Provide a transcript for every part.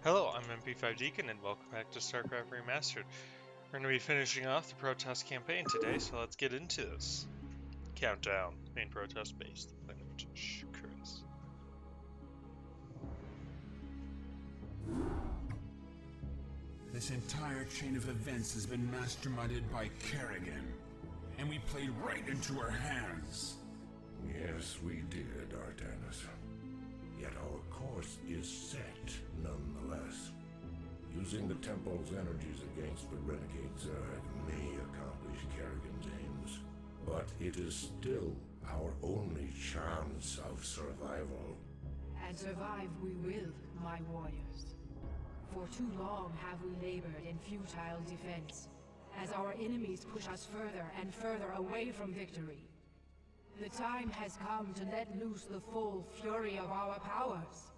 Hello, I'm MP5 Deacon, and welcome back to Starcraft Remastered. We're going to be finishing off the protest campaign today, so let's get into this. Countdown. Main protest base. The planet of Chris. This entire chain of events has been masterminded by Kerrigan, and we played right into her hands. Yes, we did, Artanis. Yet our course is set, nonetheless. Using the Temple's energies against the Renegade Zerg may accomplish Kerrigan's aims, but it is still our only chance of survival. And survive we will, my warriors. For too long have we labored in futile defense, as our enemies push us further and further away from victory. The time has come to let loose the full fury of our powers.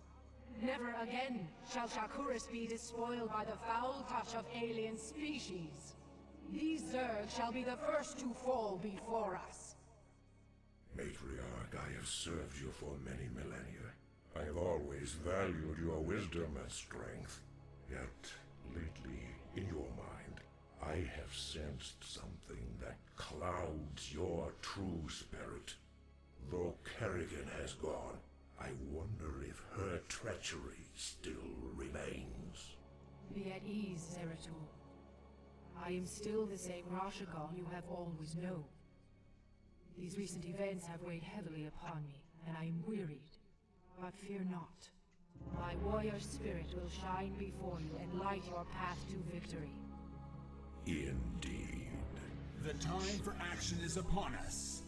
Never again shall Shakuris be despoiled by the foul touch of alien species. These Zerg shall be the first to fall before us. Matriarch, I have served you for many millennia. I have always valued your wisdom and strength. Yet, lately, in your mind, I have sensed something that clouds your true spirit. Though Kerrigan has gone, I wonder if her treachery still remains. Be at ease, Zeratul. I am still the same Rashagal you have always known. These recent events have weighed heavily upon me, and I am wearied. But fear not. My warrior spirit will shine before you and light your path to victory. Indeed. The time for action is upon us.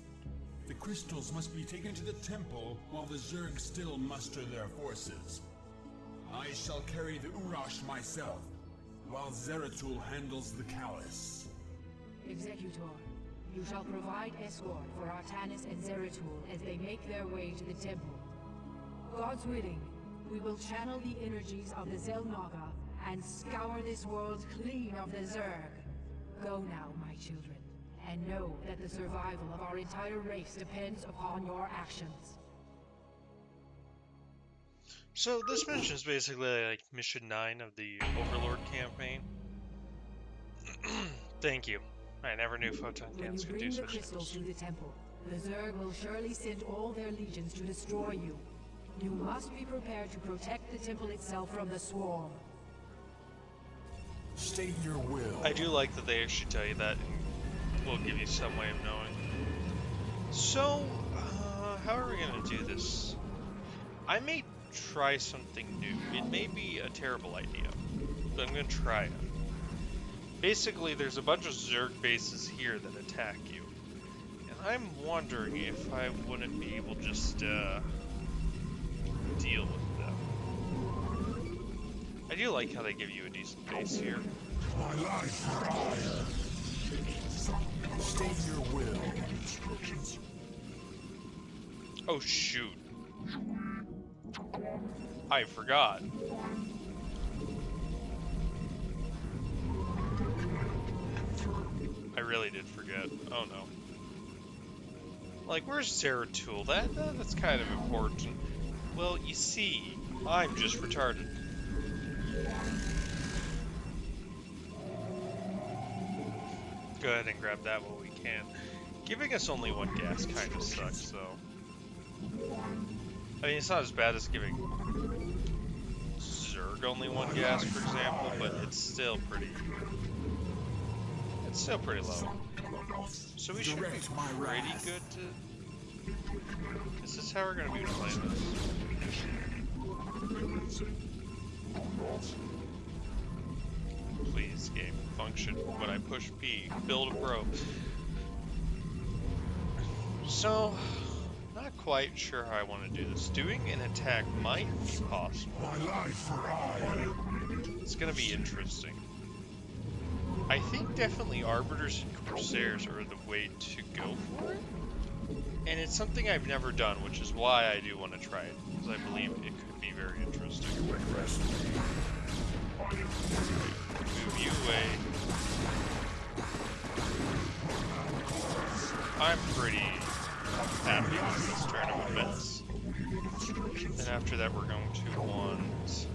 The crystals must be taken to the temple while the Zerg still muster their forces. I shall carry the Urash myself, while Zeratul handles the Callus. Executor, you shall provide escort for Artanis and Zeratul as they make their way to the temple. God's willing, we will channel the energies of the Zelnaga and scour this world clean of the Zerg. Go now, my children, and know that the survival of our entire race depends upon your actions. So this mission is basically like mission 9 of the Overlord campaign. Thank you. I never knew photon When you cannons could bring do the such crystals things. to the temple, the Zerg will surely send all their legions to destroy you. You must be prepared to protect the temple itself from the swarm. State your will. I do like that they actually tell you that and will give you some way of knowing. So, how are we going to do this? I may try something new. It may be a terrible idea, but I'm going to try it. Basically, there's a bunch of Zerg bases here that attack you. And I'm wondering if I wouldn't be able to just, deal with them. I do like how they give you a decent base here. My life for hire. State your will. Oh shoot. I forgot. I really did forget. Oh no. Like, where's Zeratul? That's kind of important. Well, you see, I'm just retarded. Go ahead and grab that while we can. Giving us only one gas kind of sucks, though. I mean, it's not as bad as giving Zerg only one gas, for example, but it's still pretty low. So we should be pretty good to... Is this how we're going to be playing this? Please, game, function. When I push P, build a probe. So, not quite sure how I want to do this. Doing an attack might be possible. My life for hire. It's going to be interesting. I think definitely Arbiters and Corsairs are the way to go for it. And it's something I've never done, which is why I do want to try it, because I believe it could be very interesting. Move you away. I'm pretty happy with this turn of events. Then after that we're going to want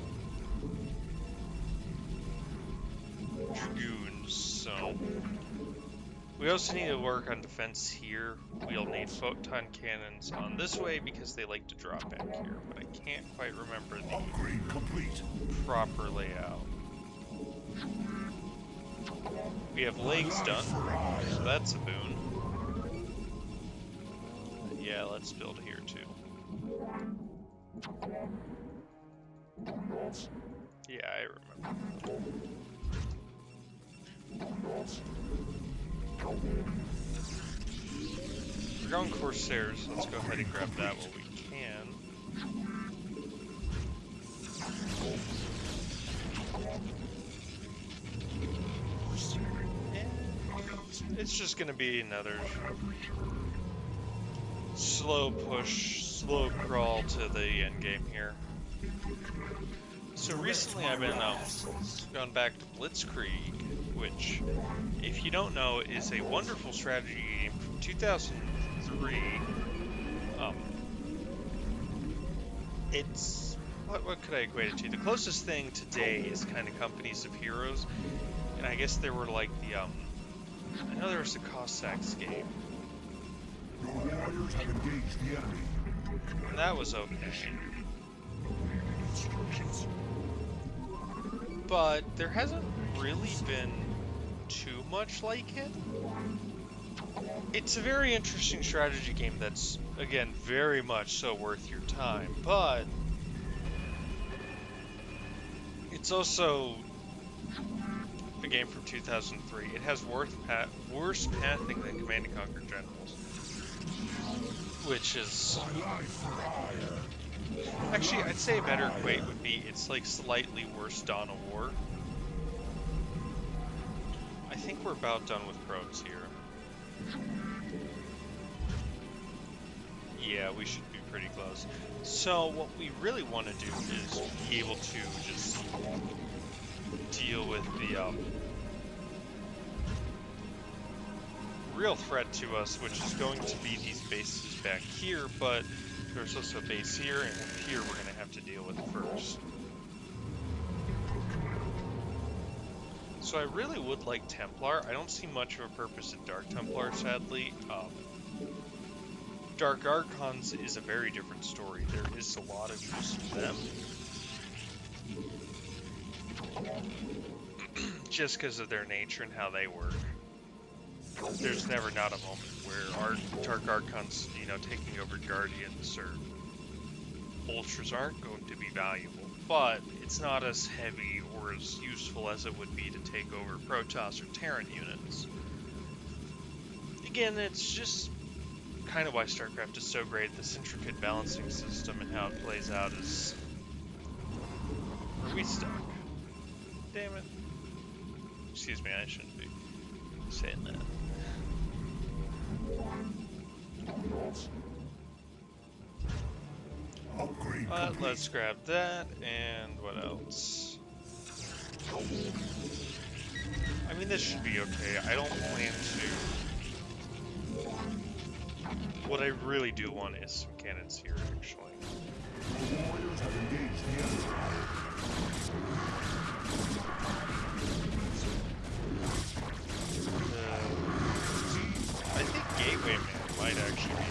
We also need to work on defense here. We'll need photon cannons on this way because they like to drop back here, but I can't quite remember the Upgrade complete. proper layout. We have legs done, so that's a boon. Yeah, let's build here too. Yeah, I remember. We're going Corsairs, let's go ahead and grab that while we can. And it's just gonna be another slow push, slow crawl to the end game here. So recently I've been gone back to Blitzkrieg, which, if you don't know, is a wonderful strategy game from 2003. It's what could I equate it to? The closest thing today is kind of Companies of Heroes, and I guess there were like the I know there was the Cossacks game. Your warriors have engaged the enemy. And that was okay. But there hasn't really been too much like it. It's a very interesting strategy game that's, again, very much so worth your time, but it's also a game from 2003. It has worse pathing than Command & Conquer Generals, which is... Actually, I'd say a better equate would be it's like slightly worse Dawn of War. I think we're about done with probes here. Yeah, we should be pretty close. So what we really want to do is be able to just deal with the real threat to us, which is going to be these bases back here, but there's also a base here, and here we're going to have to deal with first. So I really would like Templar. I don't see much of a purpose in Dark Templar, sadly. Dark Archons is a very different story. There is a lot of use for them. Just because of their nature and how they work. There's never not a moment where our Dark Archons, you know, taking over Guardians or Ultras aren't going to be valuable, but it's not as heavy or as useful as it would be to take over Protoss or Terran units. Again, it's just kind of why Starcraft is so great. This intricate balancing system and how it plays out is... Are we stuck? Damn it. Excuse me, I shouldn't be saying that. But let's grab that, and what else? I mean, this should be okay. I don't plan to... What I really do want is some cannons here, actually. The warriors have engaged the enemy. I think Gateway Man might actually be...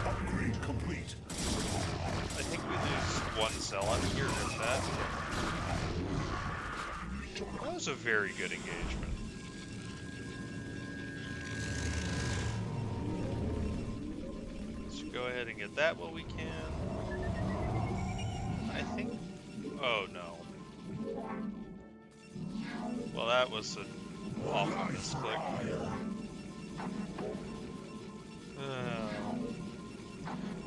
Upgrade complete. I think we lose one cell on here with that. That was a very good engagement. Let's go ahead and get that while we can. I think... Oh, no. Well, that was an awful misclick.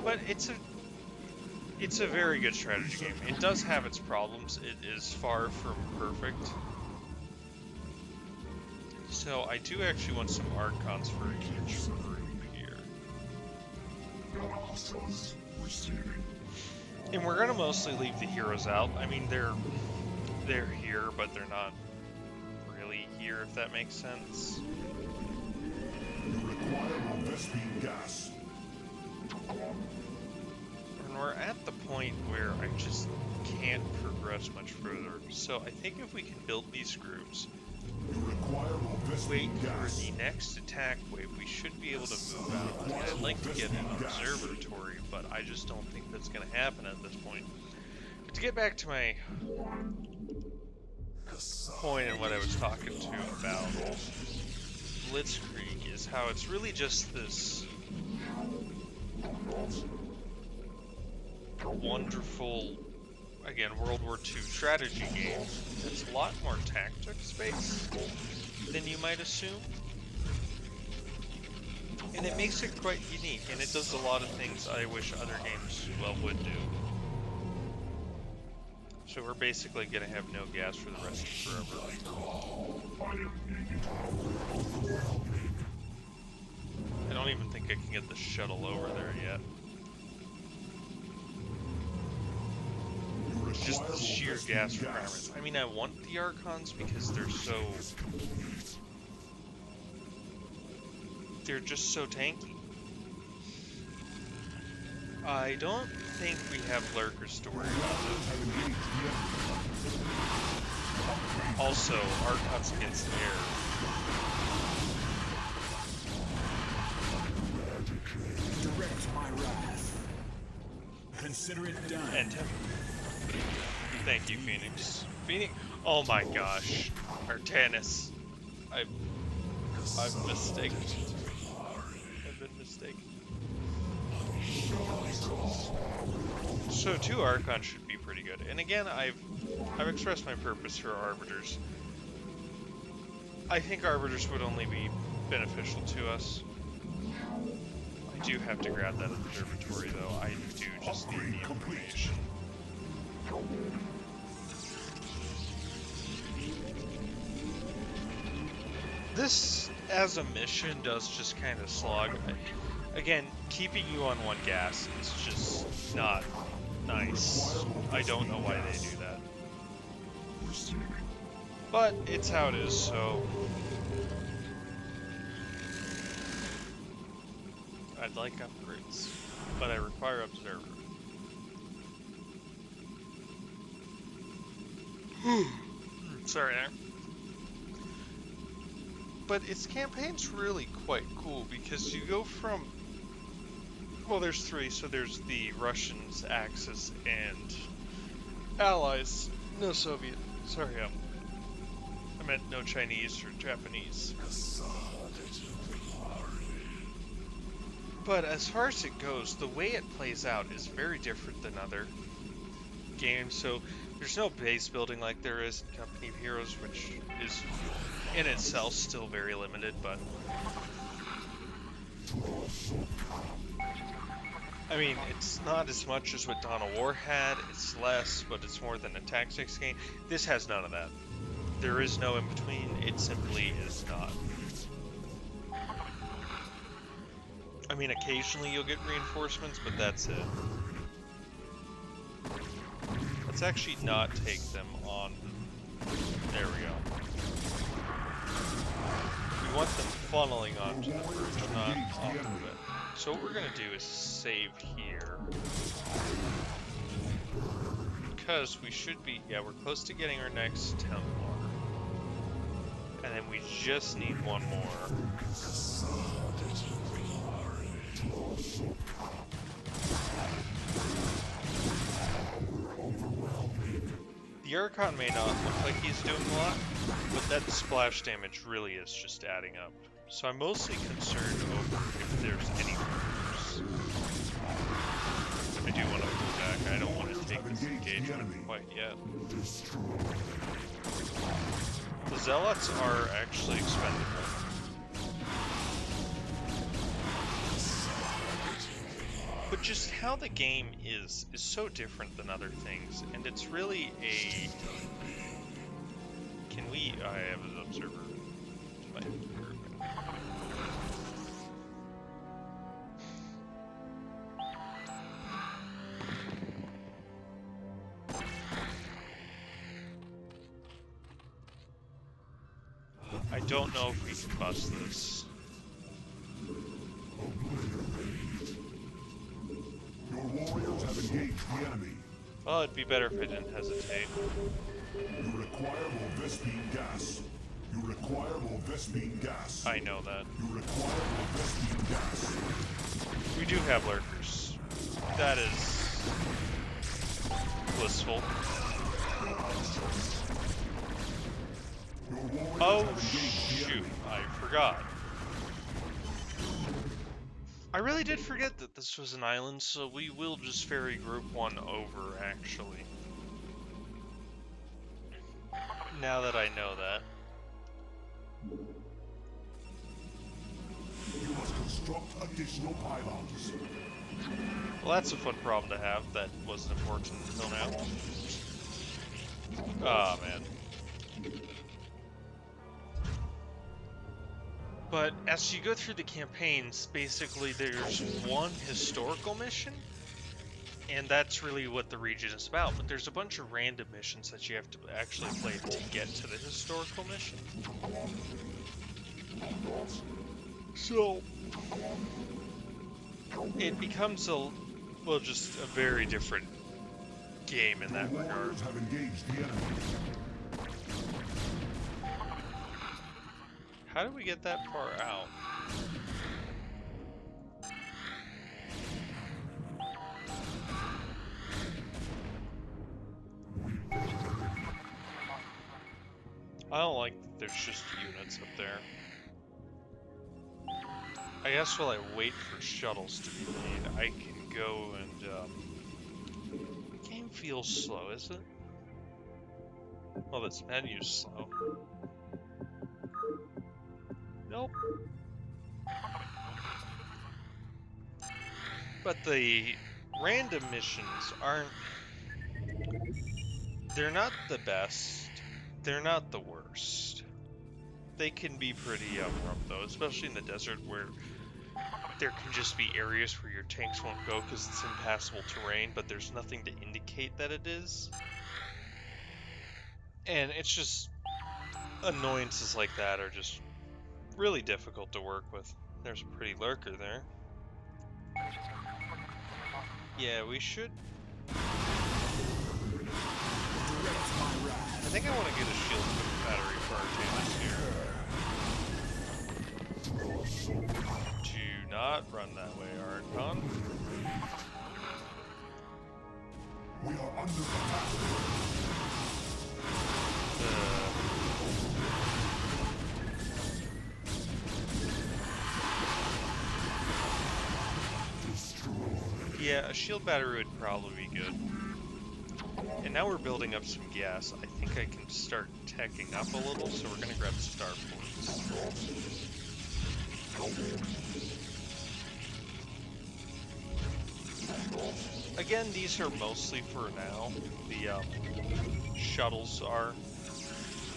But it's a very good strategy game. It does have its problems. It is far from perfect. So I do actually want some Archons for each group here. And we're gonna mostly leave the heroes out. I mean, they're here, but they're not really here, if that makes sense. You require more Vespene gas. And we're at the point where I just can't progress much further. So I think if we can build these groups, You require wait Vulpesian for gas. the next attack wave. We should be able to move out. I mean, I'd like to get an observatory, but I just don't think that's going to happen at this point. But to get back to my point and what I was talking to about Blitzkrieg is how it's really just this wonderful, again, World War II strategy game. It's a lot more tactics based than you might assume. And it makes it quite unique, and it does a lot of things I wish other games, well, would do. So we're basically going to have no gas for the rest of forever. I don't even think I can get the shuttle over there yet. Just the sheer gas requirements. I mean, I want the Archons because they're just so tanky. I don't think we have lurkers to worry about. Also, Archons against air. Direct my wrath. Consider it done. And thank you, Phoenix. Phoenix. Oh my gosh, Artanis. I've mistaken. I've been mistaken. So 2 Archons should be pretty good. And again, I've expressed my purpose for Arbiters. I think Arbiters would only be beneficial to us. I do have to grab that observatory though. I do just need the information. This, as a mission, does just kind of slog. Again, keeping you on 1 gas is just not nice. I don't know why they do that. But it's how it is, so... I'd like upgrades, but I require observer. Sorry there. But its campaign's really quite cool because you go from, well, there's 3, so there's the Russians, Axis, and Allies. No Soviet. Sorry, I meant no Chinese or Japanese. But as far as it goes, the way it plays out is very different than other games. So there's no base building like there is in Company of Heroes, which is in itself still very limited, but I mean, it's not as much as what Dawn of War had. It's less, but it's more than a tactics game. This has none of that. There is no in between. It simply is not. I mean, occasionally you'll get reinforcements, but that's it. Let's actually not take them on. There we go. We want them funneling onto the bridge, not onto it. So what we're going to do is save here. Because we should be, yeah, we're close to getting our next Templar. And then we just need 1 more. The Archon may not look like he's doing a lot, but that splash damage really is just adding up. So I'm mostly concerned over if there's any murders. I do want to pull back. I don't want to take this engagement quite yet. The Zealots are actually expendable. But just how the game is so different than other things, and it's really a... Can we... I have an observer. I don't know if we can bust this. Your warriors have engaged the enemy. Well, it'd be better if I didn't hesitate. You require Vulpesian gas. You require more Vespine gas. I know that. You require more Vespine gas. We do have lurkers. That is blissful. Your warriors Oh have engaged the shoot, enemy. I forgot. I really did forget that this was an island, so we will just ferry group 1 over, actually. Now that I know that. You must construct additional pylons. Well, that's a fun problem to have. That wasn't important until now. Ah, man. But as you go through the campaigns, basically there's one historical mission, and that's really what the region is about. But there's a bunch of random missions that you have to actually play to get to the historical mission. So it becomes just a very different game in that Your regard. warriors have engaged the enemy. How do we get that far out? I don't like that there's just units up there. I guess while I wait for shuttles to be made, I can go and, game feels slow, is it? Well, this menu's slow. Nope. But the random missions aren't... They're not the best. They're not the worst. They can be pretty rough, though, especially in the desert where there can just be areas where your tanks won't go because it's impassable terrain, but there's nothing to indicate that it is. And it's just... annoyances like that are just really difficult to work with. There's a pretty lurker there. Yeah, we should... I think I want to get a shield battery for our tanks here. Do not run that way, Archon. We are under attack. Yeah, a shield battery would probably be good. And now we're building up some gas. I think I can start teching up a little, so we're gonna grab starports. Again, these are mostly for now. The shuttles are.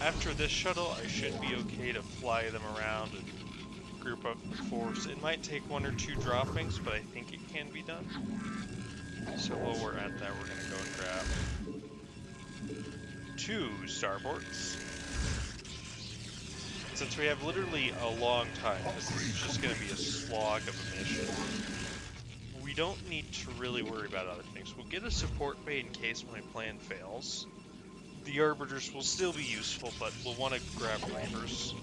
After this shuttle, I should be okay to fly them around and group up the force. It might take 1 or 2 droppings, but I think it can be done. So while we're at that, we're gonna go and grab 2 starports. Since we have literally a long time, this is just gonna be a slog of a mission. We don't need to really worry about other things. We'll get a support bay in case my plan fails. The Arbiters will still be useful, but we'll want to grab Reavers,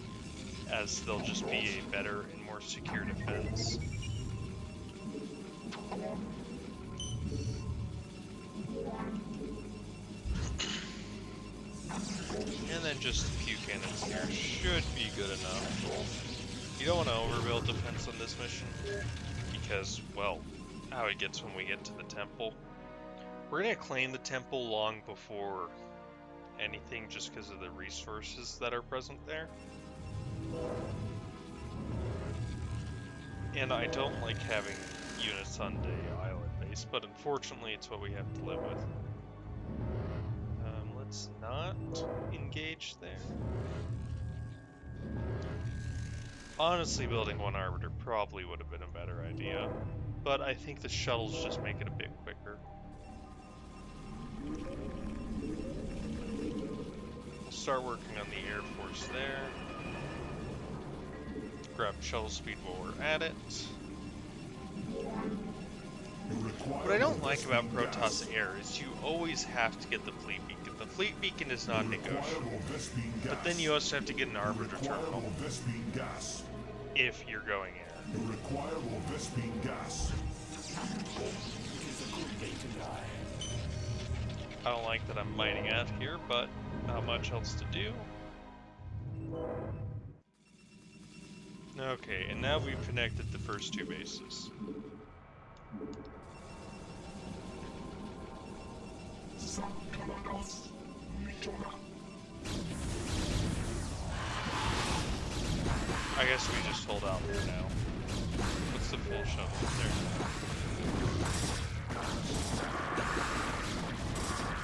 as they'll just be a better and more secure defense. And then just a few cannons here should be good enough. You don't want to overbuild defense on this mission, because, well, how it gets when we get to the temple. We're going to claim the temple long before anything, just because of the resources that are present there. And I don't like having units on the island base, but unfortunately it's what we have to live with. Let's not engage there. Honestly, building 1 Arbiter probably would have been a better idea, but I think the shuttles just make it a bit quicker. We'll start working on the Air Force there. Grab shuttle speed while we're at it. You What I don't like about Protoss Air is you always have to get the fleet beacon. The fleet beacon is non-negotiable. But then you also have to get an arbiter terminal if you're going air. You require more Vespine gas. I don't like that I'm mining out here, but not much else to do. Okay, and now we've connected the first two bases. I guess we just hold out here now. What's the full shuttle? There.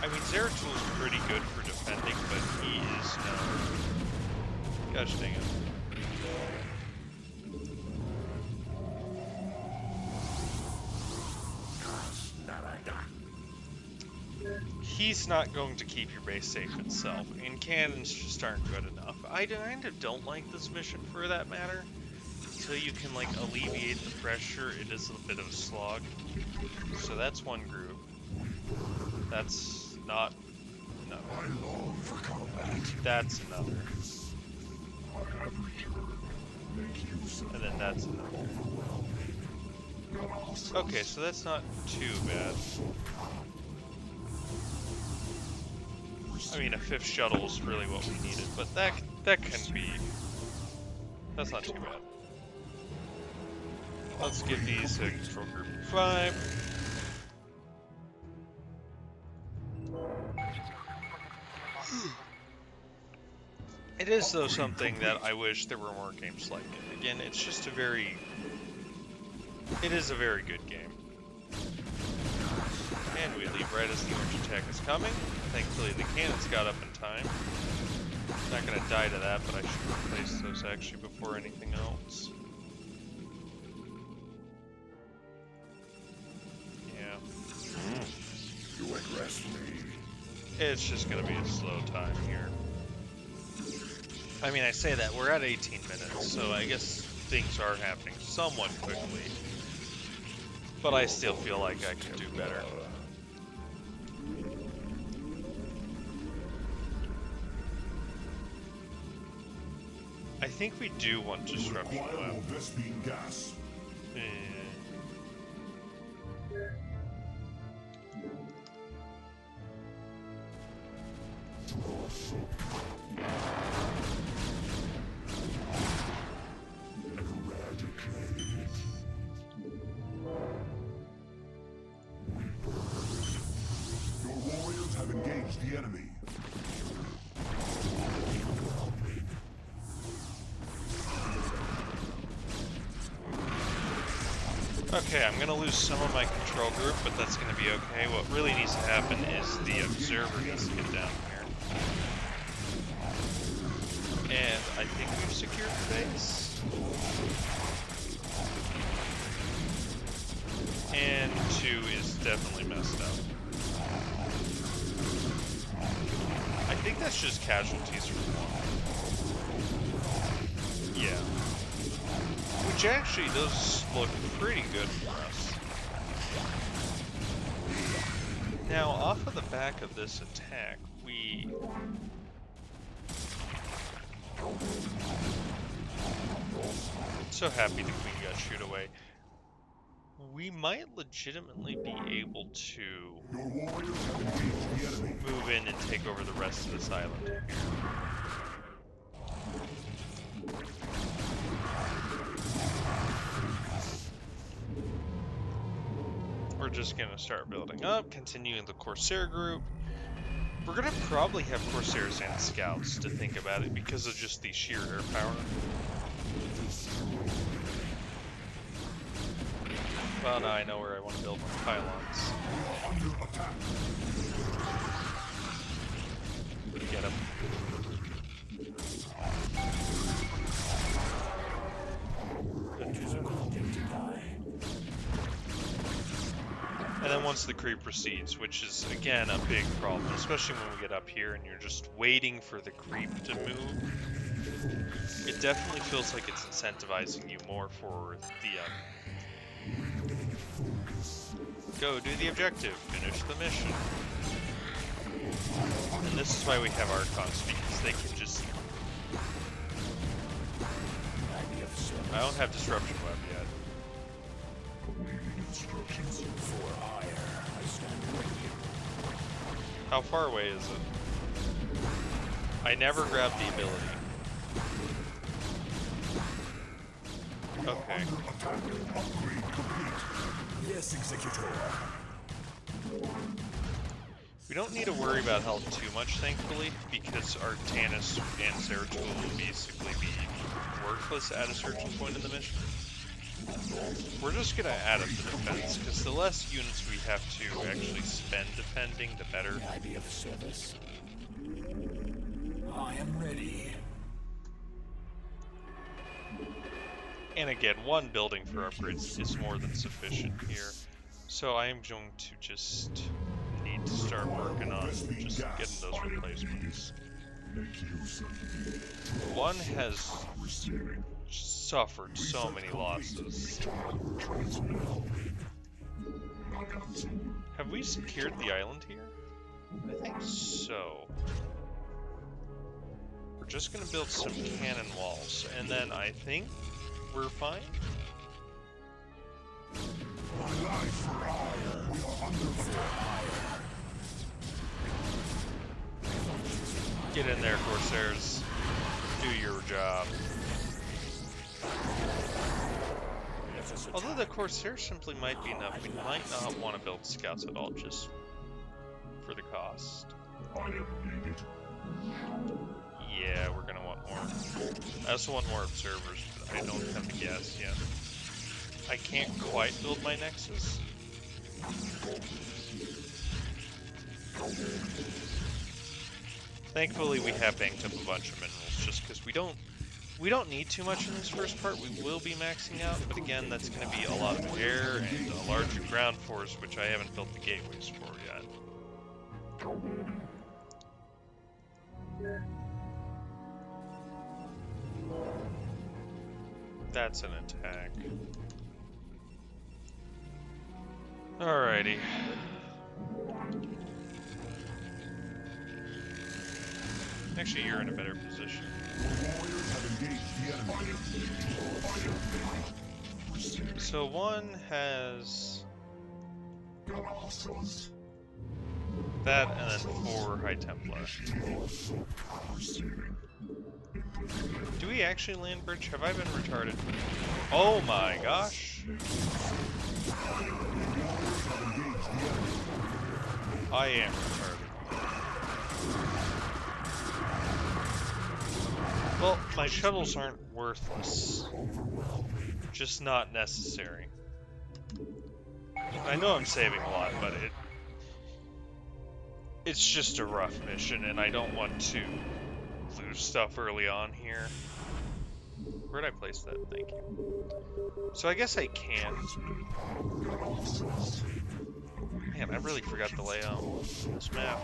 I mean, Zeratul is pretty good for defending, but he is no. Gosh dang it. He's not going to keep your base safe itself, and cannons just aren't good enough. I kind of don't like this mission for that matter. Until you can, like, alleviate the pressure, it is a bit of a slog. So that's one group. That's not another. That's another. And then that's another. Okay, so that's not too bad. I mean, a fifth shuttle is really what we needed, but that can be. That's not too bad. Let's give these a control group 5. It is, though, something that I wish there were more games like it. Again, it's just a very. It is a very good game. And we leave right as the orange attack is coming. Thankfully, the cannons got up in time. Not gonna die to that, but I should replace those actually before anything else. Yeah. You address me. It's just gonna be a slow time here. I mean, I say that, we're at 18 minutes, so I guess things are happening somewhat quickly. But I still feel like I could do better. I think we do want disruption. Your warriors have engaged the enemy. Okay, I'm gonna lose some of my control group, but that's gonna be okay. What really needs to happen is the observer needs to get down here. And I think we've secured the base. And 2 is definitely messed up. I think that's just casualties from 1. Yeah. Which actually does look pretty good for us. Now, off of the back of this attack, we... So happy the queen got shooed away. We might legitimately be able to move in and take over the rest of this island. We're just gonna start building up, continuing the Corsair group. We're gonna probably have Corsairs and Scouts to think about it because of just the sheer air power. Well, now I know where I want to build my pylons. Get him. And then once the creep proceeds, which is, again, a big problem, especially when we get up here and you're just waiting for the creep to move, it definitely feels like it's incentivizing you more for Go do the objective. Finish the mission. And this is why we have Archons, because they can just... I don't have Disruption Web yet. Instructions for hire. I stand ready. How far away is it? I never grabbed the ability. Okay. Yes, Executor. We don't need to worry about health too much, thankfully, because our Tannis and Zeratul will basically be worthless at a certain point in the mission. We're just gonna add up the defense, because the less units we have to actually spend defending, the better. Can I be of service? I am ready. And again, one building for upgrades is more than sufficient here. So I am going to just need to start working on just getting those replacements. One has suffered so many losses. Have we secured the island here? I think so. We're just gonna build some cannon walls, and then I think we're fine. Get in there, Corsairs. Do your job. Although the Corsairs simply might be enough, we might not want to build scouts at all, just for the cost. Yeah, we're gonna want more. I also want more observers, but I don't have the gas yet. I can't quite build my Nexus. Thankfully, we have banked up a bunch of minerals, just because we don't need too much in this first part. We will be maxing out, but again, that's going to be a lot of air and a larger ground force, which I haven't built the gateways for yet. That's an attack. Alrighty. Actually, you're in a better position. So one has that, and then 4 High Templar. Do we actually land bridge? Have I been retarded? Oh my gosh! I am retarded. Well, my shuttles aren't worthless. Just not necessary. I know I'm saving a lot, but it's just a rough mission, and I don't want to lose stuff early on here. Where'd I place that? Thank you. So I guess I can. Man, I really forgot the layout of this map.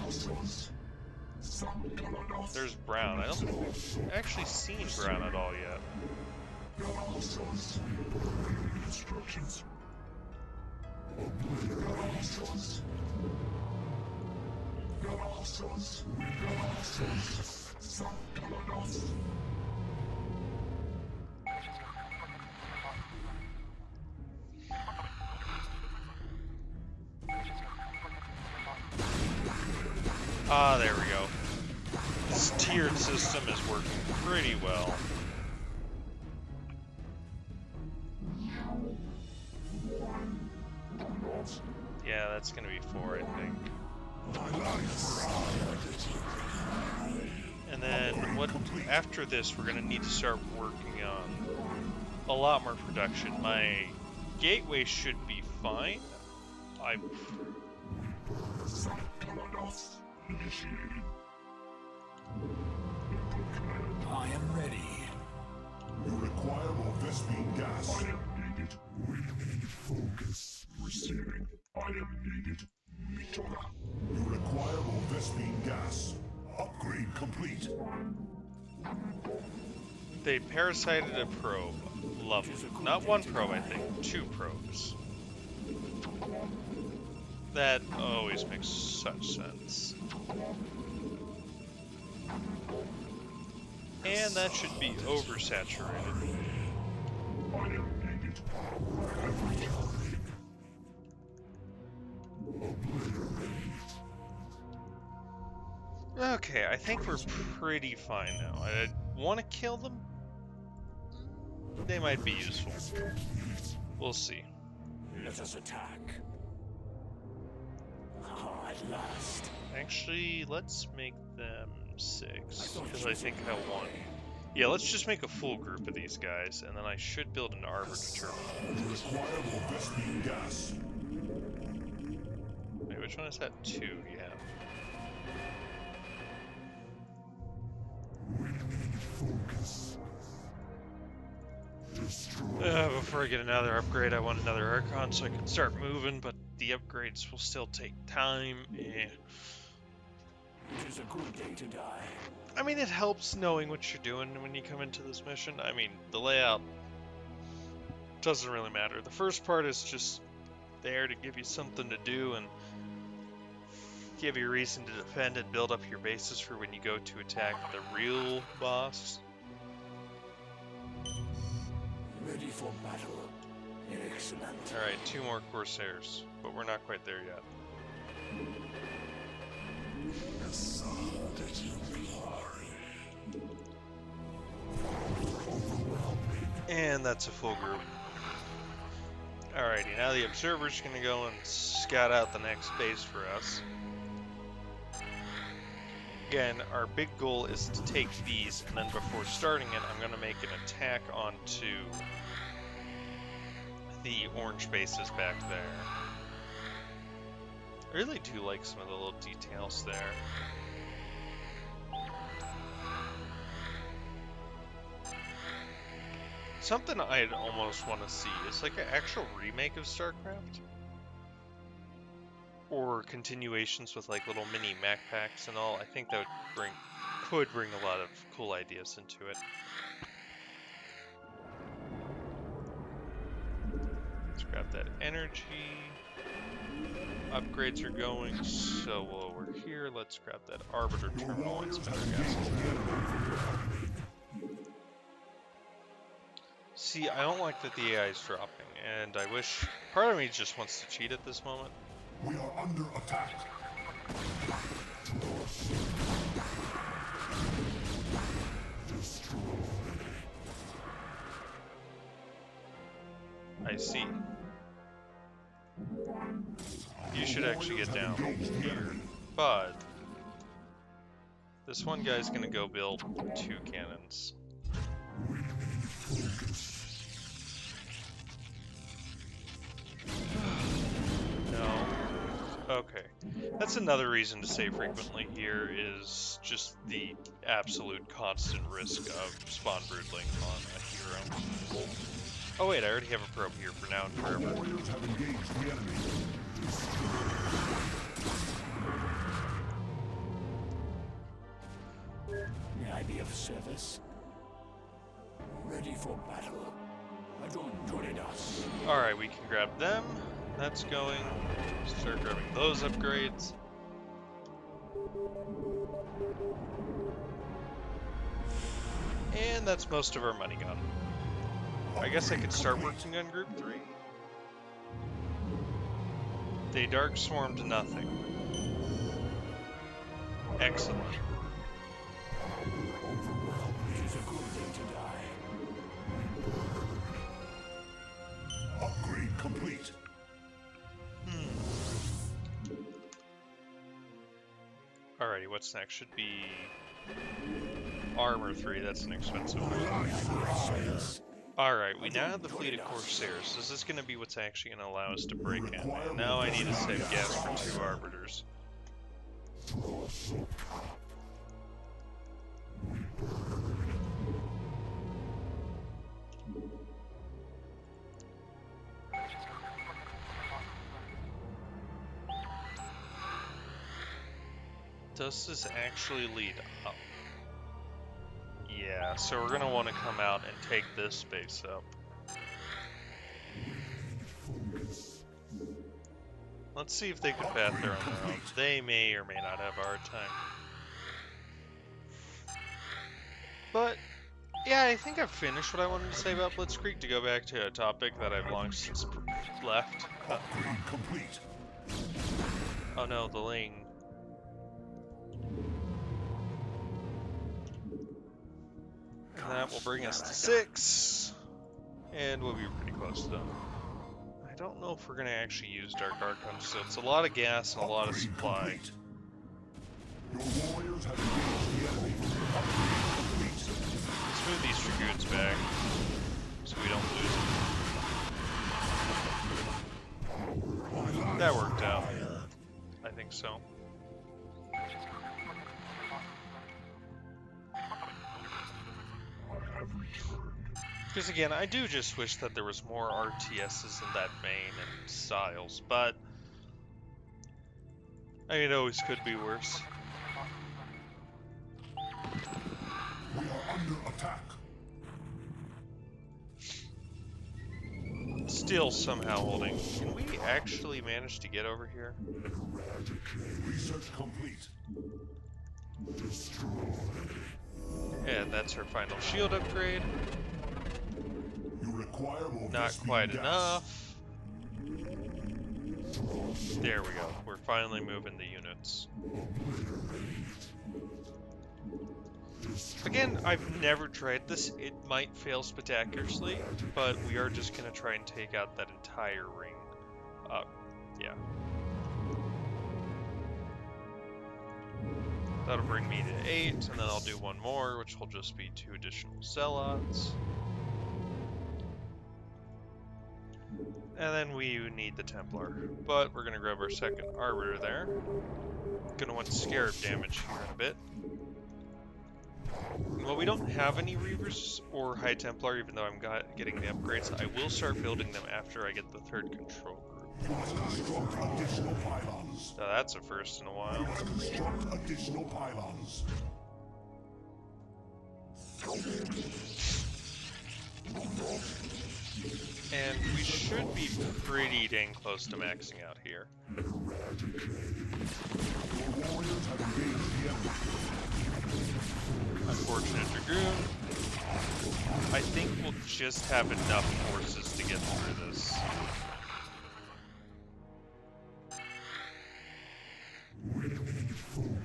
There's brown. I don't think we've actually seen brown at all yet. Ah, there we go. This tiered system is working pretty well. Yeah, that's gonna be 4, I think. And then what? After this, we're gonna need to start working on a lot more production. My gateway should be fine. I am ready. You require more Vespine gas. I am needed. We need focus. Receiving. I am needed. You require more Vespine gas. Upgrade complete. They parasited a probe. Lovely. Not one probe, I think. 2 probes. That always makes such sense. And that should be oversaturated. Okay, I think we're pretty fine now. I want to kill them. They might be useful. We'll see. Let us attack. Oh, at last. Actually, let's make them 6, because I think I want... Yeah, let's just make a full group of these guys, and then I should build an arbiter terminal. Wait, which one is that? 2, yeah. Before I get another upgrade, I want another Archon so I can start moving, but the upgrades will still take time. It is a good day to die. I mean, it helps knowing what you're doing when you come into this mission. I mean, the layout doesn't really matter. The first part is just there to give you something to do and give you a reason to defend and build up your bases for when you go to attack the real boss. Ready for battle. Excellent. Alright, 2 more Corsairs, but we're not quite there yet. And that's a full group. Alrighty, now the Observer's gonna go and scout out the next base for us. Again, our big goal is to take these, and then before starting it, I'm gonna make an attack onto the orange bases back there. I really do like some of the little details there. Something I'd almost want to see is like an actual remake of Starcraft. Or continuations with like little mini mech packs and all. I think that could bring a lot of cool ideas into it. Let's grab that energy. Upgrades are going so well over here. Let's grab that arbiter terminal and spend our gas. See, I don't like that the AI is dropping, and I wish... Part of me just wants to cheat at this moment. We are under attack. I see. You should actually get down here, but this one guy's gonna go build 2 cannons. No. Okay. That's another reason to save frequently here, is just the absolute constant risk of spawn broodling on a hero. Oh wait, I already have a probe here for now and forever. May I be of service? Ready for battle. Adontoridas. Alright, we can grab them. That's going. Start grabbing those upgrades. And that's most of our money gone. I guess I could start working on Group 3. They dark swarmed nothing. Excellent. It is a good day to die. Upgrade complete. Alrighty, what's next? Should be Armor 3, that's an expensive one. Alright, we now have the fleet of Corsairs. This is going to be what's actually going to allow us to break in. And now I need to save gas for 2 Arbiters. Does this actually lead up? Yeah, so we're going to want to come out and take this base up. Let's see if they can path there on their own. They may or may not have a hard time. But, yeah, I think I've finished what I wanted to say about Blitzkrieg, to go back to a topic that I've long since left. Complete. Oh no, the Ling. And that will bring us to 6. And we'll be pretty close to done. I don't know if we're going to actually use Dark Archons, so it's a lot of gas and a lot of supply. Your warriors have engaged the enemy. Let's move these Dragoons back, so we don't lose them. That worked out. I think so. Because again, I do just wish that there was more RTSs in that vein and styles, but I mean, it always could be worse. We are under attack. Still somehow holding. Can we actually manage to get over here? Research complete. And that's our final shield upgrade. You require more Not Vespene quite gas. enough. There we go. We're finally moving the units. Again, I've never tried this. It might fail spectacularly, but we are just going to try and take out that entire ring. Yeah. That'll bring me to 8, and then I'll do one more, which will just be 2 additional Zealots. And then we need the Templar, but we're going to grab our second Arbiter there. Going to want Scarab damage here in a bit. Well, we don't have any Reavers or High Templar, even though I'm getting the upgrades. I will start building them after I get the 3rd control group. You must construct additional pylons. Now that's a first in a while. You must construct additional pylons. And we should be pretty dang close to maxing out here. Your warriors have engaged the enemy. Unfortunate Dragoon. I think we'll just have enough forces to get through this.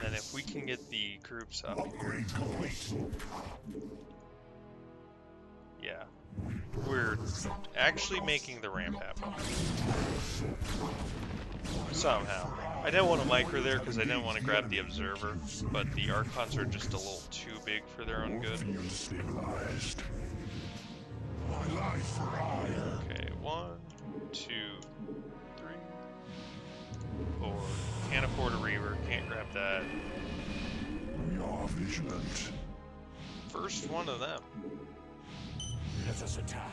And if we can get the groups up here. Upgrade complete. Yeah. We're actually making the ramp happen. Somehow. I didn't want to micro there because I didn't want to grab the Observer, but the Archons are just a little too big for their own good. Field stabilized. My life for hire. Okay, 1, 2, 3, 4. Can't afford a Reaver, can't grab that. We are vigilant. First one of them. Let us attack.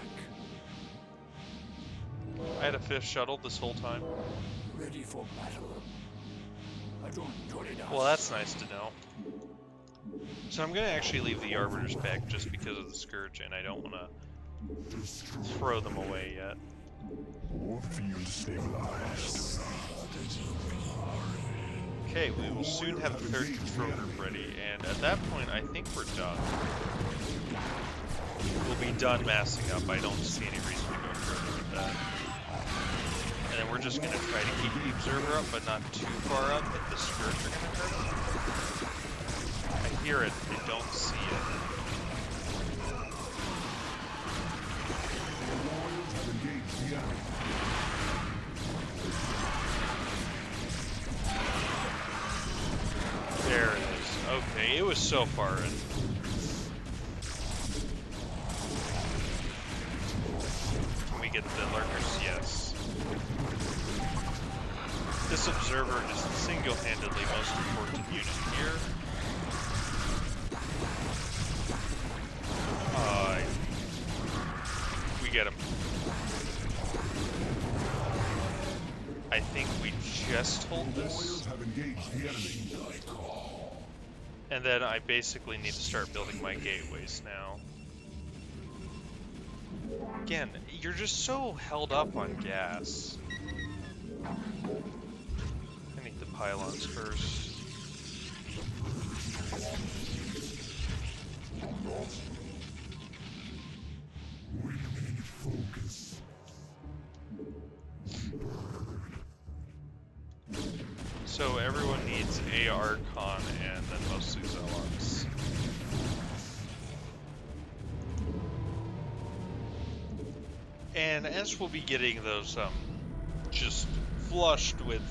I had a 5th shuttle this whole time. Ready for battle. I don't join us. Well, that's nice to know. So I'm going to actually leave the Arbiters back just because of the Scourge, and I don't want to throw them away yet. War field stabilized. Okay, we will soon have the 3rd control group ready, and at that point I think we're done. We'll be done massing up. I don't see any reason to go further with that. And then we're just going to try to keep the Observer up, but not too far up that the Scourge are going to hurt him. I hear it, I don't see it. Your warriors have engaged the enemy. There it is. Okay, it was so far in. Can we get the Lurkers? Yes. This Observer is single-handedly most important unit here. We get him. I think we just hold Your this. warriors have engaged the enemy. And then I basically need to start building my gateways now. Again, you're just so held up on gas. pylons first. So everyone needs a Archon and then mostly Zealots. And as we'll be getting those just flushed with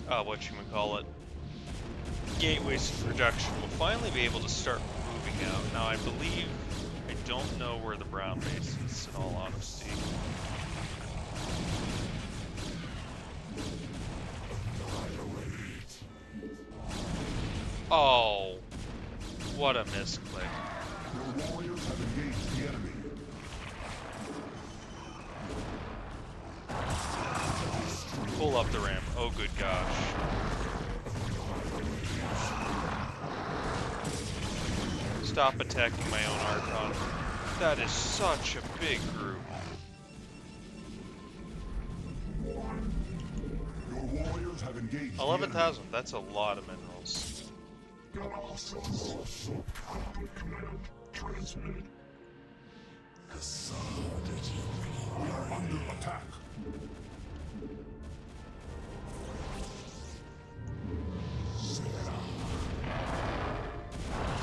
whatchamacallit, gateways to production, we'll finally be able to start moving out. Now I don't know where the brown base is, in all honesty. Oh, what a misclick. Your warriors have engaged the enemy. Pull up the ramp. Oh, good gosh. Stop attacking my own Archon. That is such a big group. Your warriors have engaged 11,000. That's a lot of minerals. Transmitted. We are under attack.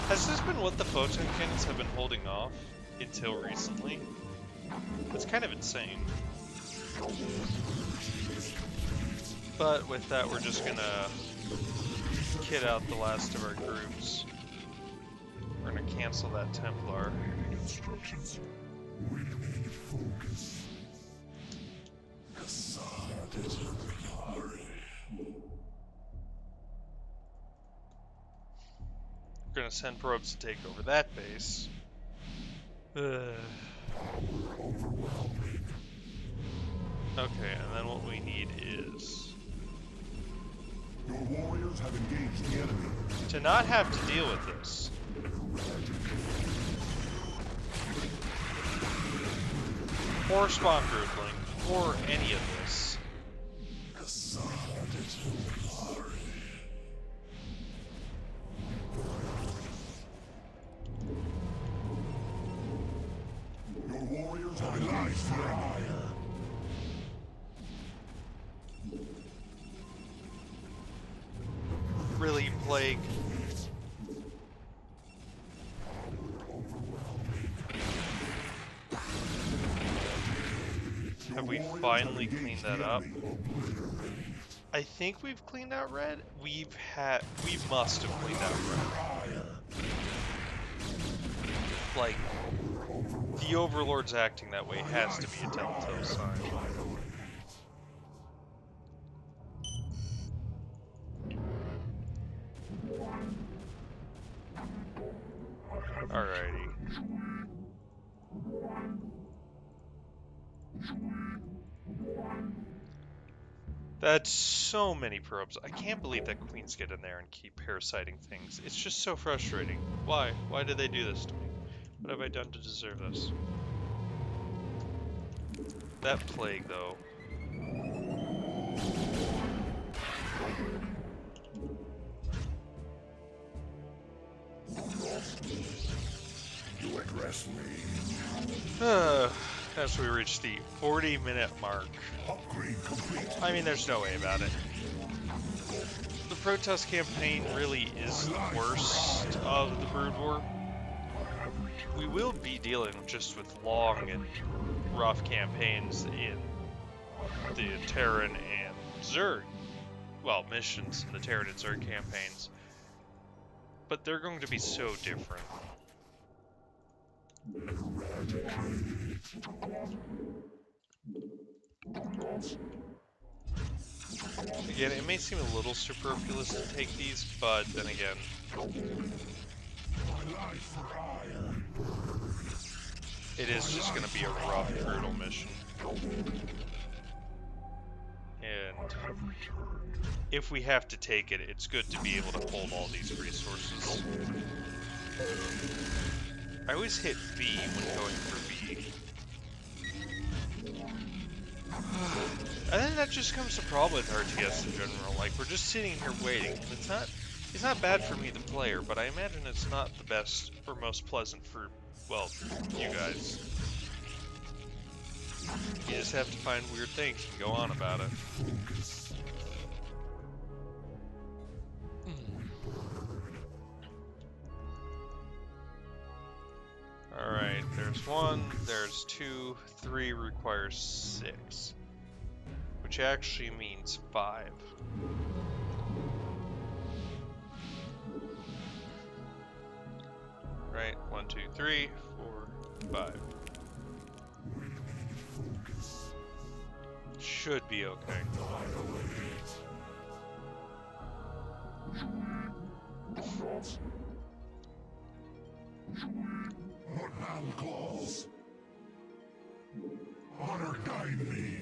Has this been what the photon cannons have been holding off until recently? It's kind of insane. But with that, we're just gonna kit out the last of our groups. We're gonna cancel that Templar. Instructions. We need focus. We're gonna send probes to take over that base. Okay, and then what we need is Your warriors have engaged the enemy. to not have to deal with this. Or spawn broodling, or any of this. Your warriors have engaged the enemy. Really, Plague? Have we finally cleaned that up? I think we've cleaned out red. We must have cleaned out red. Like, the Overlord's acting that way has to be a telltale sign. Alrighty. That's so many probes. I can't believe that queens get in there and keep parasiting things. It's just so frustrating. Why? Why did they do this to me? What have I done to deserve this? That plague, though. You address me. As we reach the 40-minute mark. Upgrade complete. I mean, there's no way about it. The protest campaign really is the worst of the Brood War. We will be dealing just with long and rough campaigns in the Terran and Zerg. Well, missions in the Terran and Zerg campaigns. But they're going to be so different. Again, it may seem a little superfluous to take these, but then again, it is just going to be a rough, brutal mission. And if we have to take it, it's good to be able to hold all these resources. I always hit B when going for B. I think that just comes the problem with RTS in general. Like, we're just sitting here waiting, and it's not bad for me, the player, but I imagine it's not the best or most pleasant for, well, you guys. You just have to find weird things and go on about it. Alright, there's 1, there's 2, 3 requires 6. Which actually means 5. Right, 1, 2, 3, 4, 5. Should be okay. What man calls? Honor guide me.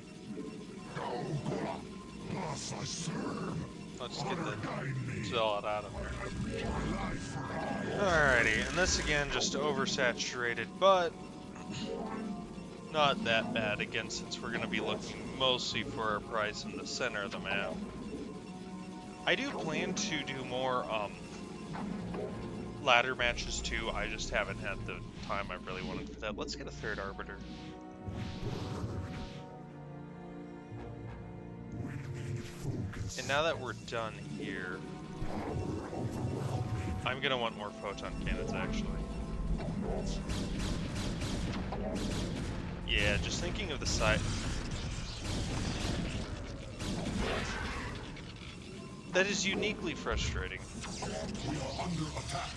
Gaugula, plus I serve. Let's get Honor guide me. the zealot out of here. Your life for all. Alrighty, and this again just oversaturated, but not that bad again, since we're going to be looking mostly for our prize in the center of the map. I do plan to do more ladder matches too. I just haven't had the time I really wanted for that. Let's get a third arbiter. And now that we're done here, I'm gonna want more photon cannons actually. Yeah, just thinking of the side. That is uniquely frustrating. We are under attack.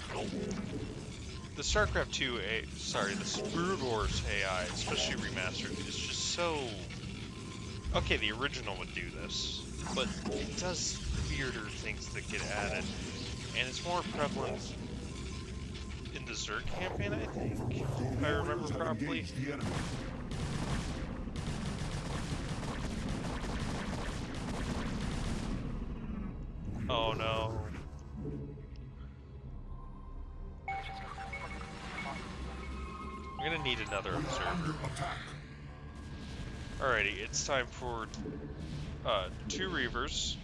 The Starcraft 2 the Broodwar's AI, especially remastered, is just so... Okay, the original would do this, but it does weirder things that get added, and it's more prevalent in the Zerg campaign, I think, if I remember properly. Oh no. I'm gonna need another observer. Alrighty, it's time for 2 Reavers.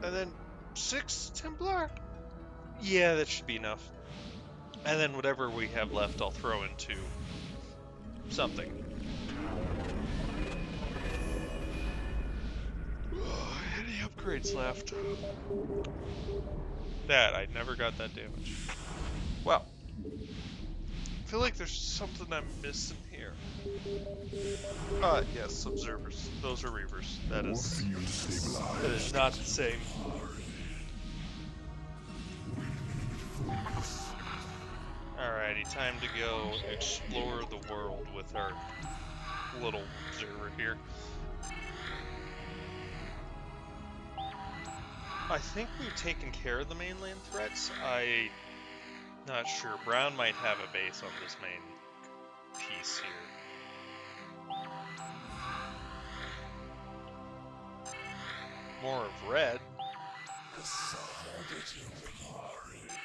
And then 6 Templar? Yeah, that should be enough. And then whatever we have left, I'll throw into something. Any upgrades left? That, I never got that damage. Well, I feel like there's something I'm missing here. Yes, observers. Those are Reavers. That is not the same. Alrighty, time to go explore the world with our little observer here. I think we've taken care of the mainland threats. I'm not sure. Brown might have a base on this main piece here. More of red.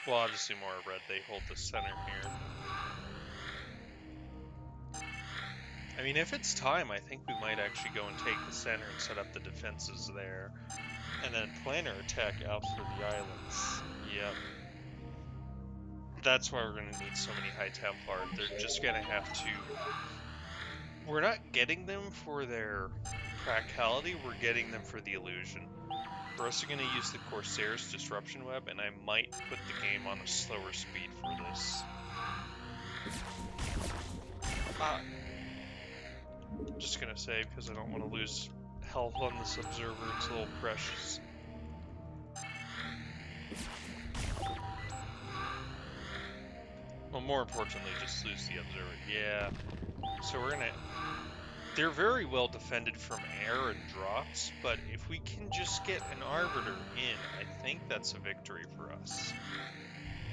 Well, obviously more of red. They hold the center here. I mean, if it's time, I think we might actually go and take the center and set up the defenses there. And then plan our attack out for the islands. Yep. That's why we're going to need so many High Templar. They're just going to have to... We're not getting them for their practicality, we're getting them for the illusion. We're also going to use the Corsair's Disruption Web, and I might put the game on a slower speed for this. Just going to save, because I don't want to lose health on this observer. It's a little precious. Well, more importantly, just lose the observer. Yeah. So we're gonna... They're very well defended from air and drops, but if we can just get an Arbiter in, I think that's a victory for us.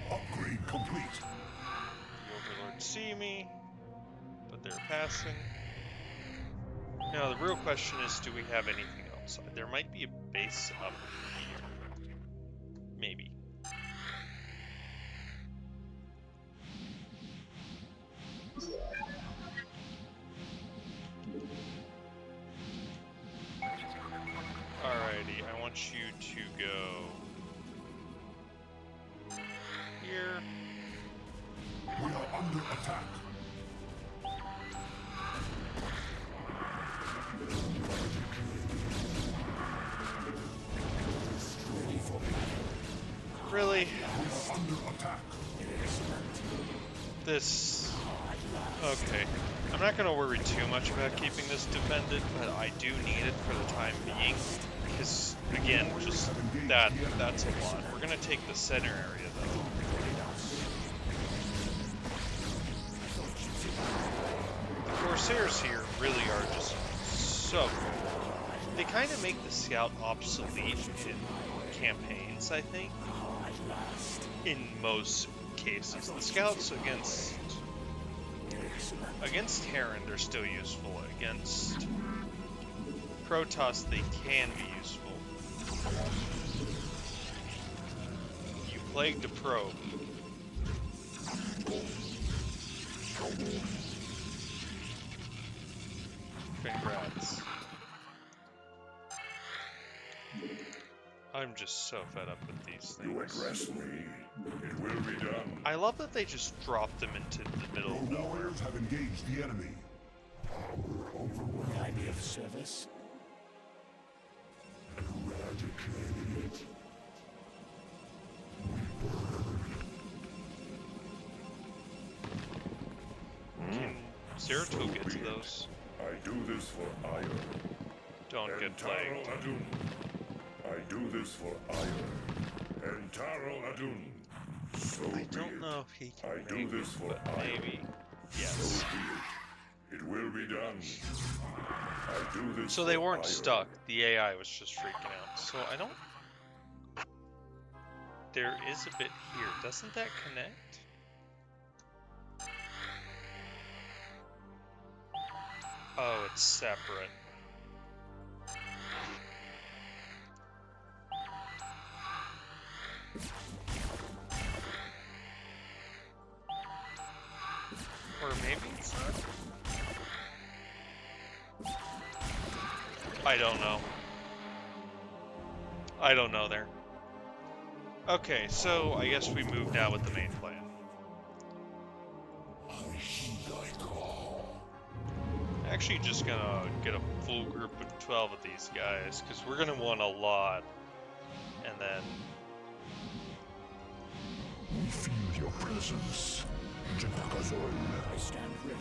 Upgrade complete. The Overlords see me, but they're passing. Now, the real question is, do we have anything else? There might be a base up here. Maybe. Alrighty, I want you to go here. We are under attack. Really? We are under attack. This... Okay. I'm not going to worry too much about keeping this defended, but I do need it for the time being. Because, again, just that's a lot. We're going to take the center area, though. The Corsairs here really are just so cool. They kind of make the scout obsolete in campaigns, I think. In most cases. The scouts against Terran, they're still useful. Against Protoss, they can be useful. You plagued a probe. Congrats. I'm just so fed up with these You things. address me. It will be done. I love that they just drop them into the middle of The nowhere. warriors have engaged the enemy. Can I be of service? Can Zeratul get to those? I do this for Ire. Don't get Entaro plagued. Adun. I do this for Ire. Entaro Adun. So I be don't it. know if he can I do make this it, for but Ire. maybe. So Yes. be it. It will be done. I do this So they for weren't Ire. stuck. The AI was just freaking out. So I don't... There is a bit here. Doesn't that connect? Oh, it's separate. Or maybe it's not? I don't know. I don't know there. Okay, so I guess we move now with the main plan. Actually just gonna get a full group of 12 of these guys, because we're gonna want a lot. And then... We feel your presence. I stand ready.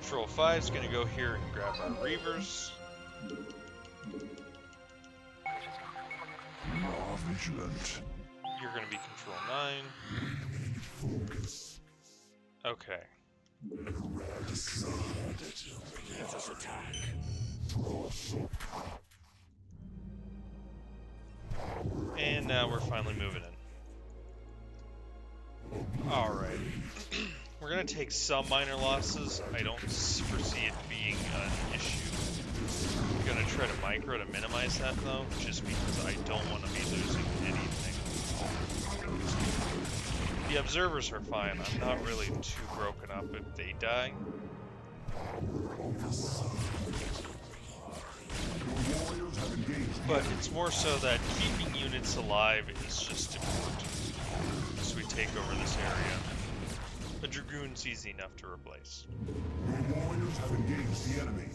Patrol 5 is gonna go here and grab our Reavers. We are vigilant. You're gonna be Control 9. Okay. Let us attack. And now we're finally moving in. Alright. We're gonna take some minor losses. I don't foresee it being an issue. I'm gonna try to micro to minimize that though, just because I don't want to be losing anything. The observers are fine. I'm not really too broken up if they die. But it's more so that keeping units alive is just important as we take over this area. A Dragoon's easy enough to replace. Your warriors have engaged the enemy.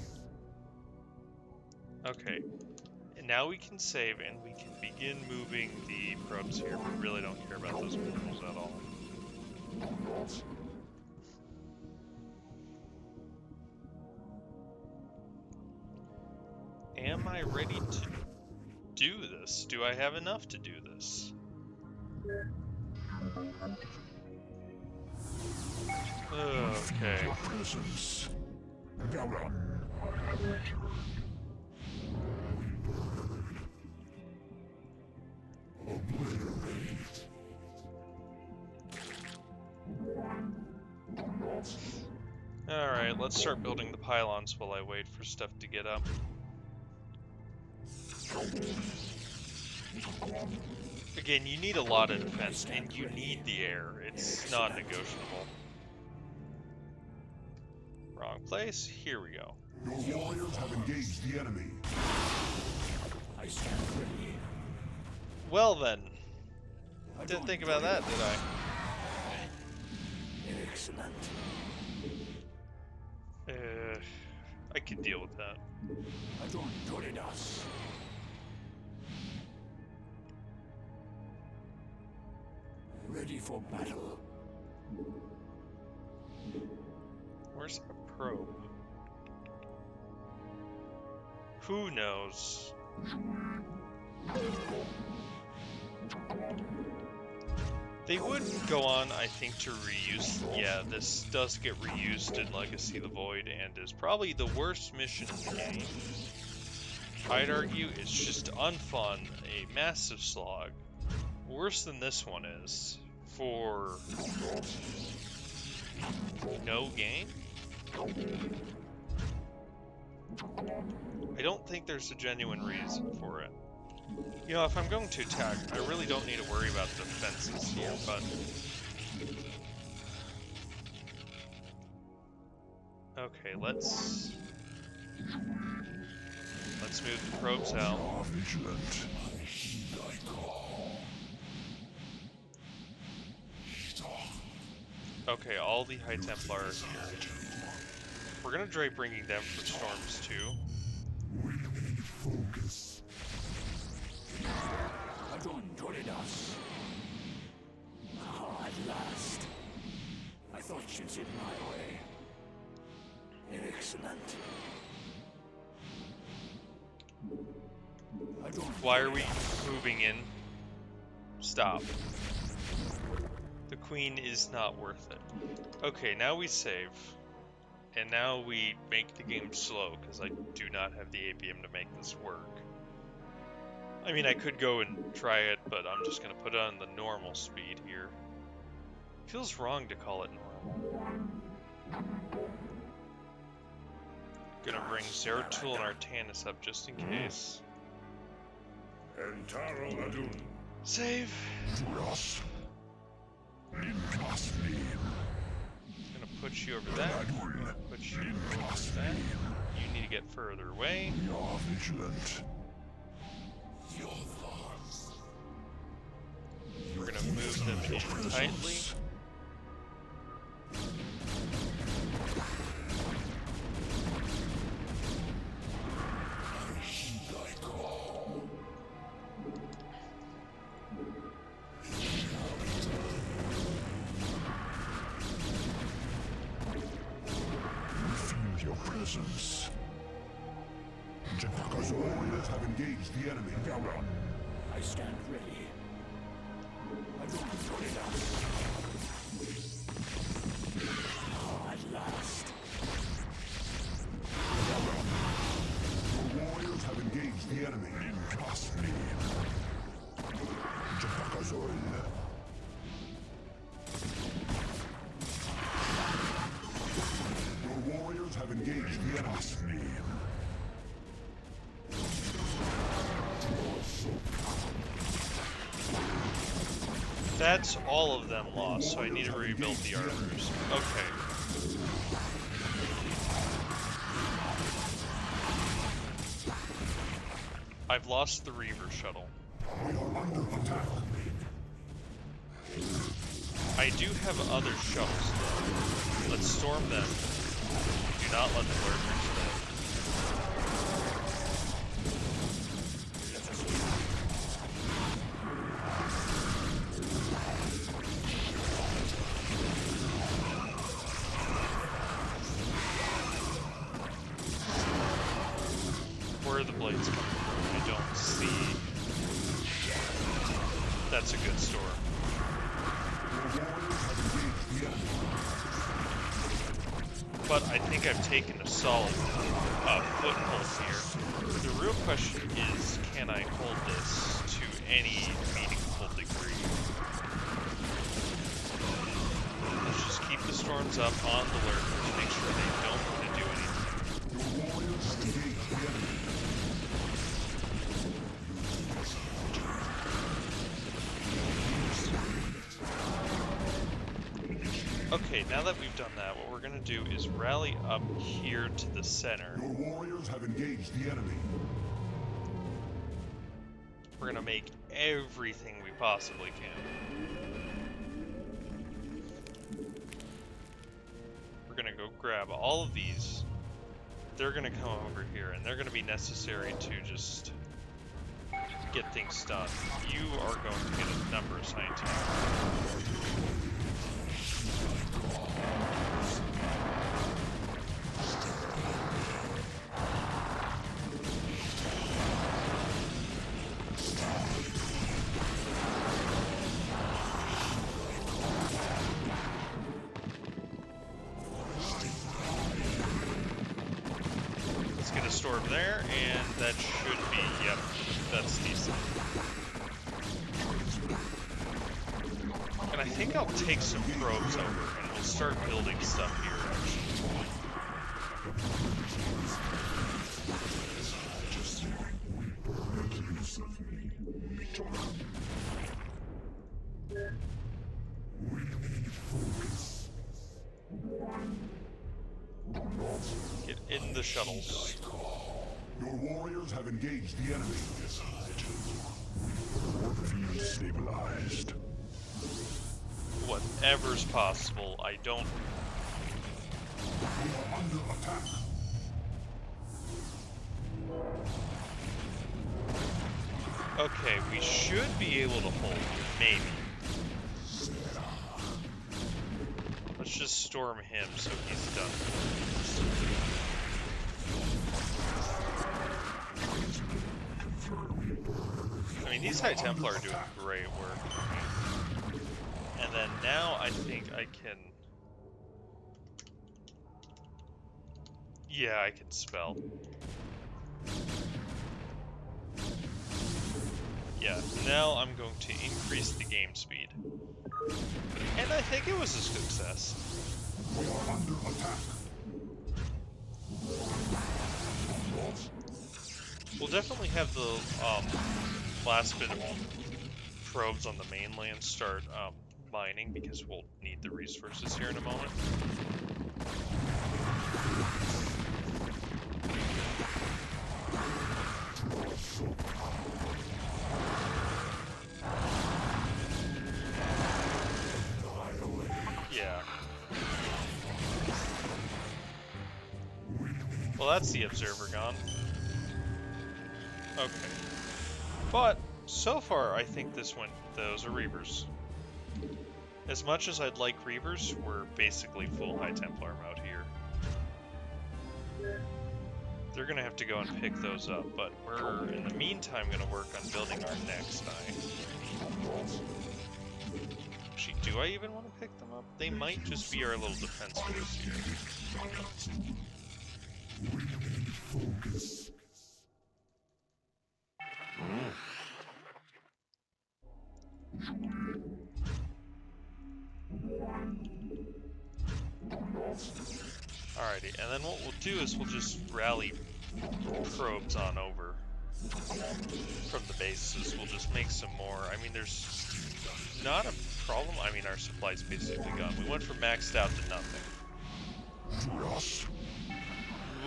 Okay, and now we can save and we can begin moving the probes here. We really don't care about those minerals at all. Am I ready to do this? Do I have enough to do this? Okay. Presence. Alright, let's start building the pylons while I wait for stuff to get up. Again, you need a lot of defense, and you need the air. It's non-negotiable. Wrong place. Here we go. Your warriors have engaged the enemy. I stand ready. Well then. Didn't think about that, did I? Excellent. I could deal with that. Adontoridas. Ready for battle. Where's a probe? Who knows? They would go on, I think, to reuse... Yeah, this does get reused in Legacy of the Void, and is probably the worst mission in the game. I'd argue it's just unfun, a massive slog. Worse than this one is. For... no gain? I don't think there's a genuine reason for it. You know, if I'm going to attack, I really don't need to worry about the defenses here, but... Okay, let's move the probes out. Okay, all the High Templar are here. We're gonna try bringing them for storms too. Focus. Adontoridas. Ah, at last. I thought you'd sit my way. Excellent. Why are we moving in? Stop. The queen is not worth it. Okay, now we save. And now we make the game slow, because I do not have the APM to make this work. I mean, I could go and try it, but I'm just going to put it on the normal speed here. Feels wrong to call it normal. Gonna bring Zeratul and Artanis up just in case. Entaro Adun. Save! Duras. Incasni. Gonna put you over there. Gonna put you over there. You need to get further away. We are vigilant. We're gonna move them in tightly. Feel your presence. Jepaka's warriors have engaged the enemy. Garon. I stand ready. Adontoridas. Ah, at last. Your warriors have engaged the enemy. Incasni. Jepaka's Your warriors have engaged the enemy. That's all of them lost, so I need to rebuild the armors. Okay. I've lost the Reaver shuttle. We are under attack. I do have other shuttles though. Let's storm them. Do not let the lurkers live. Where are the blades coming from? I don't see. That's a good storm. But I think I've taken a solid foothold here. The real question is, can I hold this to any meaningful degree? Let's just keep the storms up on the lurkers, make sure they don't want to do anything. Okay, now that we've done that, what we're gonna do is rally up here to the center. Your warriors have engaged the enemy. We're gonna make everything we possibly can. We're gonna go grab all of these. They're gonna come over here, and they're gonna be necessary to just get things done. You are going to get a number assigned to you. Let's get a storm there, and that should be, yep, that's decent. And I think I'll take some probes over, and we'll start building stuff here, actually. Get in the shuttles. Your warriors have engaged the enemy. Field stabilized. Whatever's possible, I don't... We are under attack. Okay, we should be able to hold, maybe. Let's just storm him so he's done. I mean, these High Templar are doing great work. And then now I think I can... Yeah, I can spell. Yeah, now I'm going to increase the game speed. And I think it was a success. We are under attack. We'll definitely have the last bit of probes on the mainland start mining, because we'll need the resources here in a moment. Yeah. Well, that's the observer gone. Okay. But, so far, I think those are Reavers. As much as I'd like Reavers, we're basically full High Templar out here. They're gonna have to go and pick those up, but we're, in the meantime, gonna work on building our next eye. Actually, do I even want to pick them up? They might just be our little defense force here. Alrighty, and then what we'll do is we'll just rally probes on over from the bases. We'll just make some more. I mean, there's not a problem. I mean, our supply's basically gone. We went from maxed out to nothing.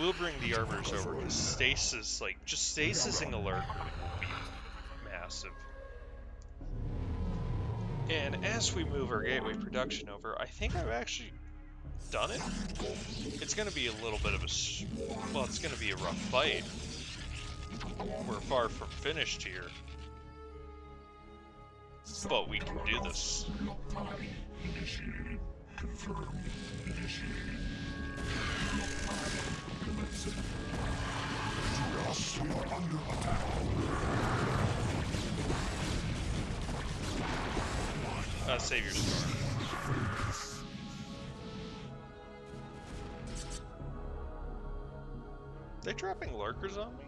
We'll bring the armors over, because stasis, like, just stasising a lurker will be massive. And as we move our gateway production over, I think I've actually done it. It's going to be a little bit of a... well, it's going to be a rough fight. We're far from finished here. But we can do this. Save your storm. They dropping lurkers on me?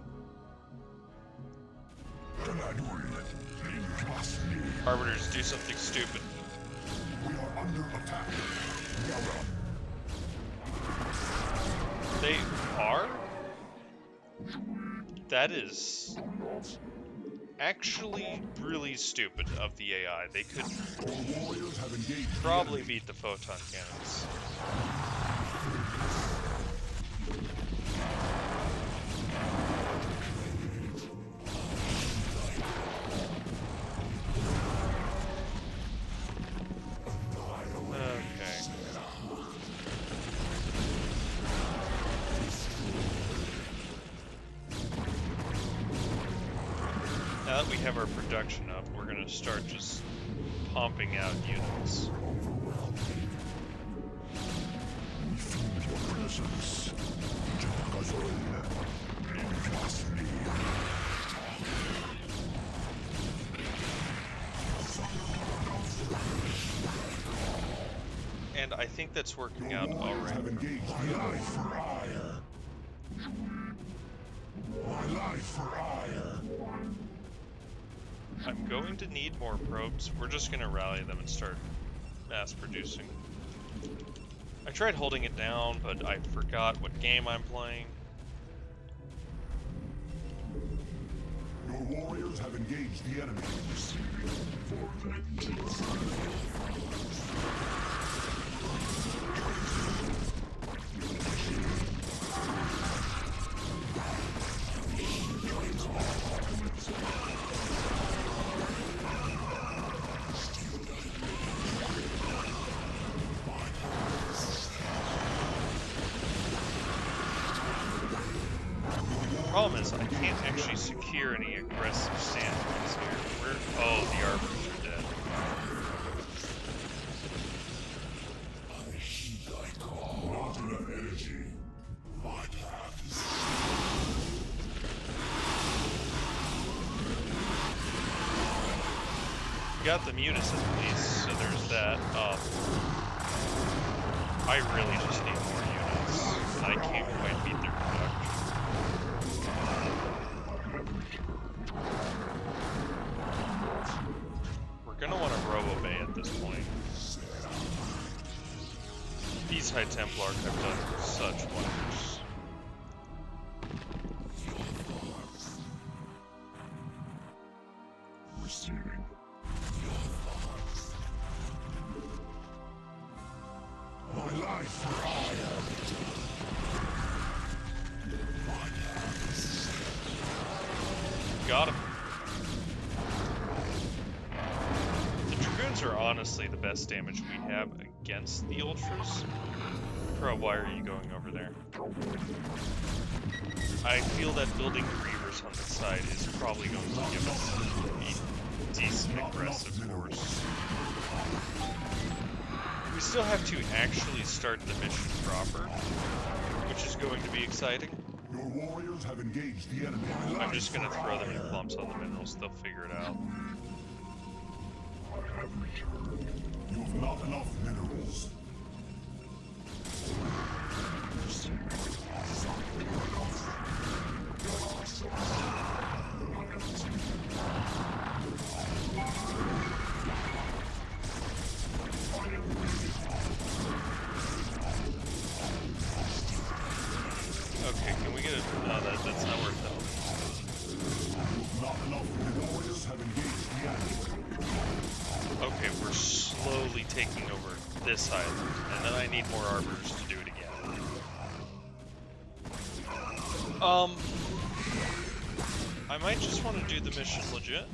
Arbiters, do something stupid. We are under attack. They are? That is actually really stupid of the AI. They could Our warriors have engaged the probably enemy. beat the photon cannons. Okay. Now that we have our production up, we're gonna start just pumping out units. Feel your presence. Trust me. And I think that's working out Warriors alright. have engaged the My enemy. life for hire. My life for hire. I'm going to need more probes. We're just gonna rally them and start mass producing. I tried holding it down, but I forgot what game I'm playing. Your warriors have engaged the enemy. Problem is, I can't actually secure any aggressive standpoints here. Oh, the arbiters are dead. Not enough energy. My path is We got the Munis at least, so there's that. I really just need more units. I can't quite beat their production. We're gonna want a Robo-Bay at this point. These High Templar have done such wonders. receiving. My life for hire. Got him. The Dragoons are honestly the best damage we have against the Ultras. Bro, why are you going over there? I feel that building Reavers on the side is probably going to give us a decent aggressive force. We still have to actually start the mission proper, which is going to be exciting. Your warriors have engaged the enemy. I'm just gonna throw them in clumps on the minerals, they'll figure it out. You have not enough minerals. Okay, can we get it? No, that's not worth it. Not enough warriors have engaged the enemy. Okay, we're slowly taking over this island, and then I need more arbiters to do it again. I might just want to do the mission legit.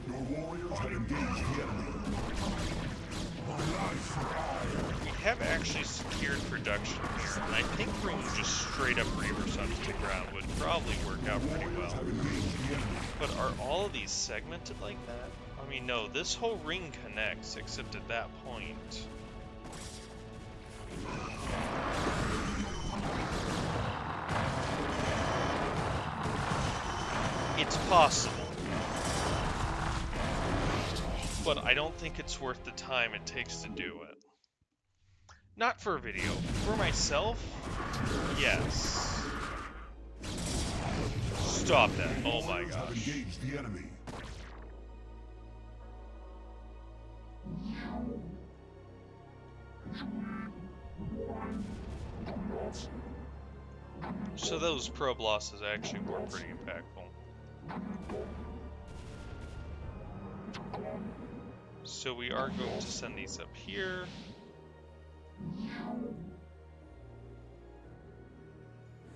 Your warriors have engaged the enemy. We have actually secured production here, and I think bringing just straight up Reavers onto the ground would probably work out pretty well. Have engaged the enemy. But are all of these segmented like that? I mean, no, this whole ring connects, except at that point. It's possible. But I don't think it's worth the time it takes to do it. Not for a video. For myself, yes. Stop that. Oh my Warriors have gosh. engaged the enemy. So those probe losses actually were pretty impactful. So we are going to send these up here.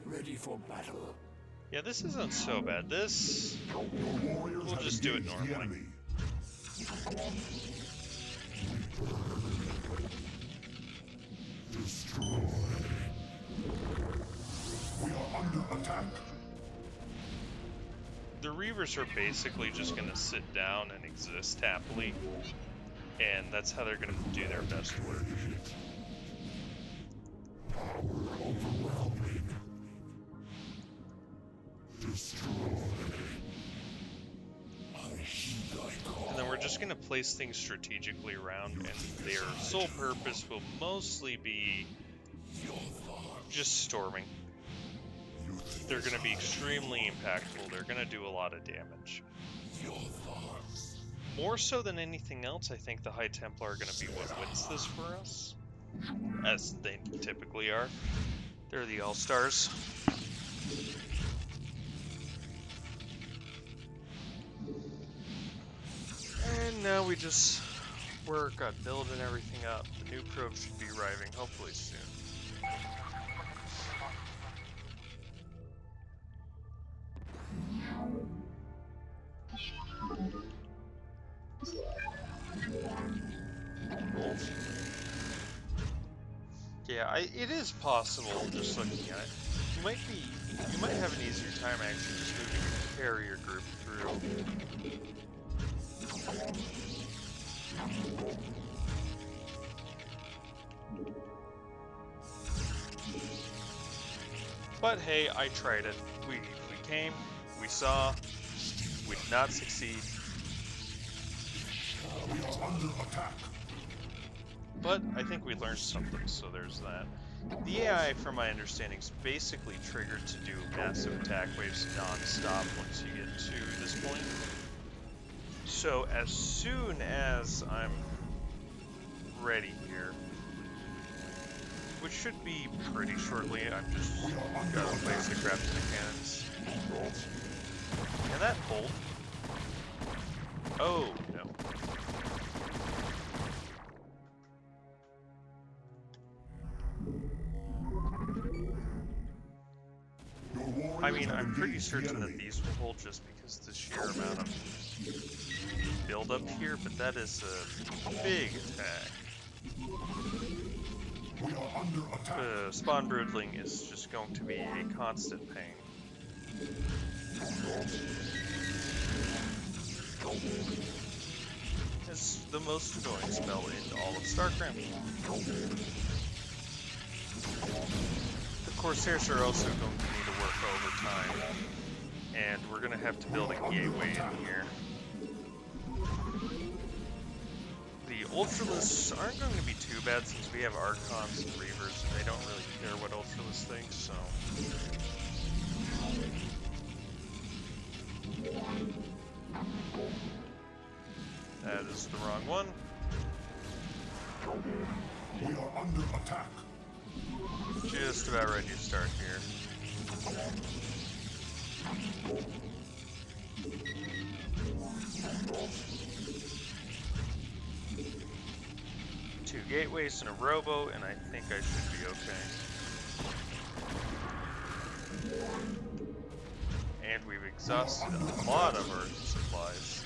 Ready for battle. Yeah, this isn't so bad. This, we'll just do it normally. We are under attack. The Reavers are basically just going to sit down and exist happily, and that's how they're going to do their best work. And then we're just going to place things strategically around, and their sole purpose will mostly be just storming. They're going to be extremely impactful. They're going to do a lot of damage. More so than anything else, I think the High Templar are going to be what wins this for us, as they typically are. They're the All-Stars. And now we just work on building everything up. The new probe should be arriving hopefully soon. Yeah, it is possible just looking at it. You might have an easier time actually just moving the carrier group through. But hey, I tried it. We came, we saw, we did not succeed. We are under attack. But I think we learned something, so there's that. The AI, from my understanding, is basically triggered to do massive attack waves non-stop once you get to this point. So as soon as I'm ready here, which should be pretty shortly, I'm just gotta place the crap to the cannons. And that bolt. Oh no. I mean, I'm pretty certain that these will hold just because the sheer amount of build up here, but that is a big attack. We are under attack. Spawn Broodling is just going to be a constant pain. It's the most annoying spell in all of Starcraft. The Corsairs are also going to need to work overtime, and we're going to have to build a gateway in here. The Ultralists aren't going to be too bad since we have Archons and Reavers, and they don't really care what Ultralists think, so... That is the wrong one. We are under attack. Just about ready to start here. Two gateways and a robo, and I think I should be okay. And we've exhausted a lot of our supplies.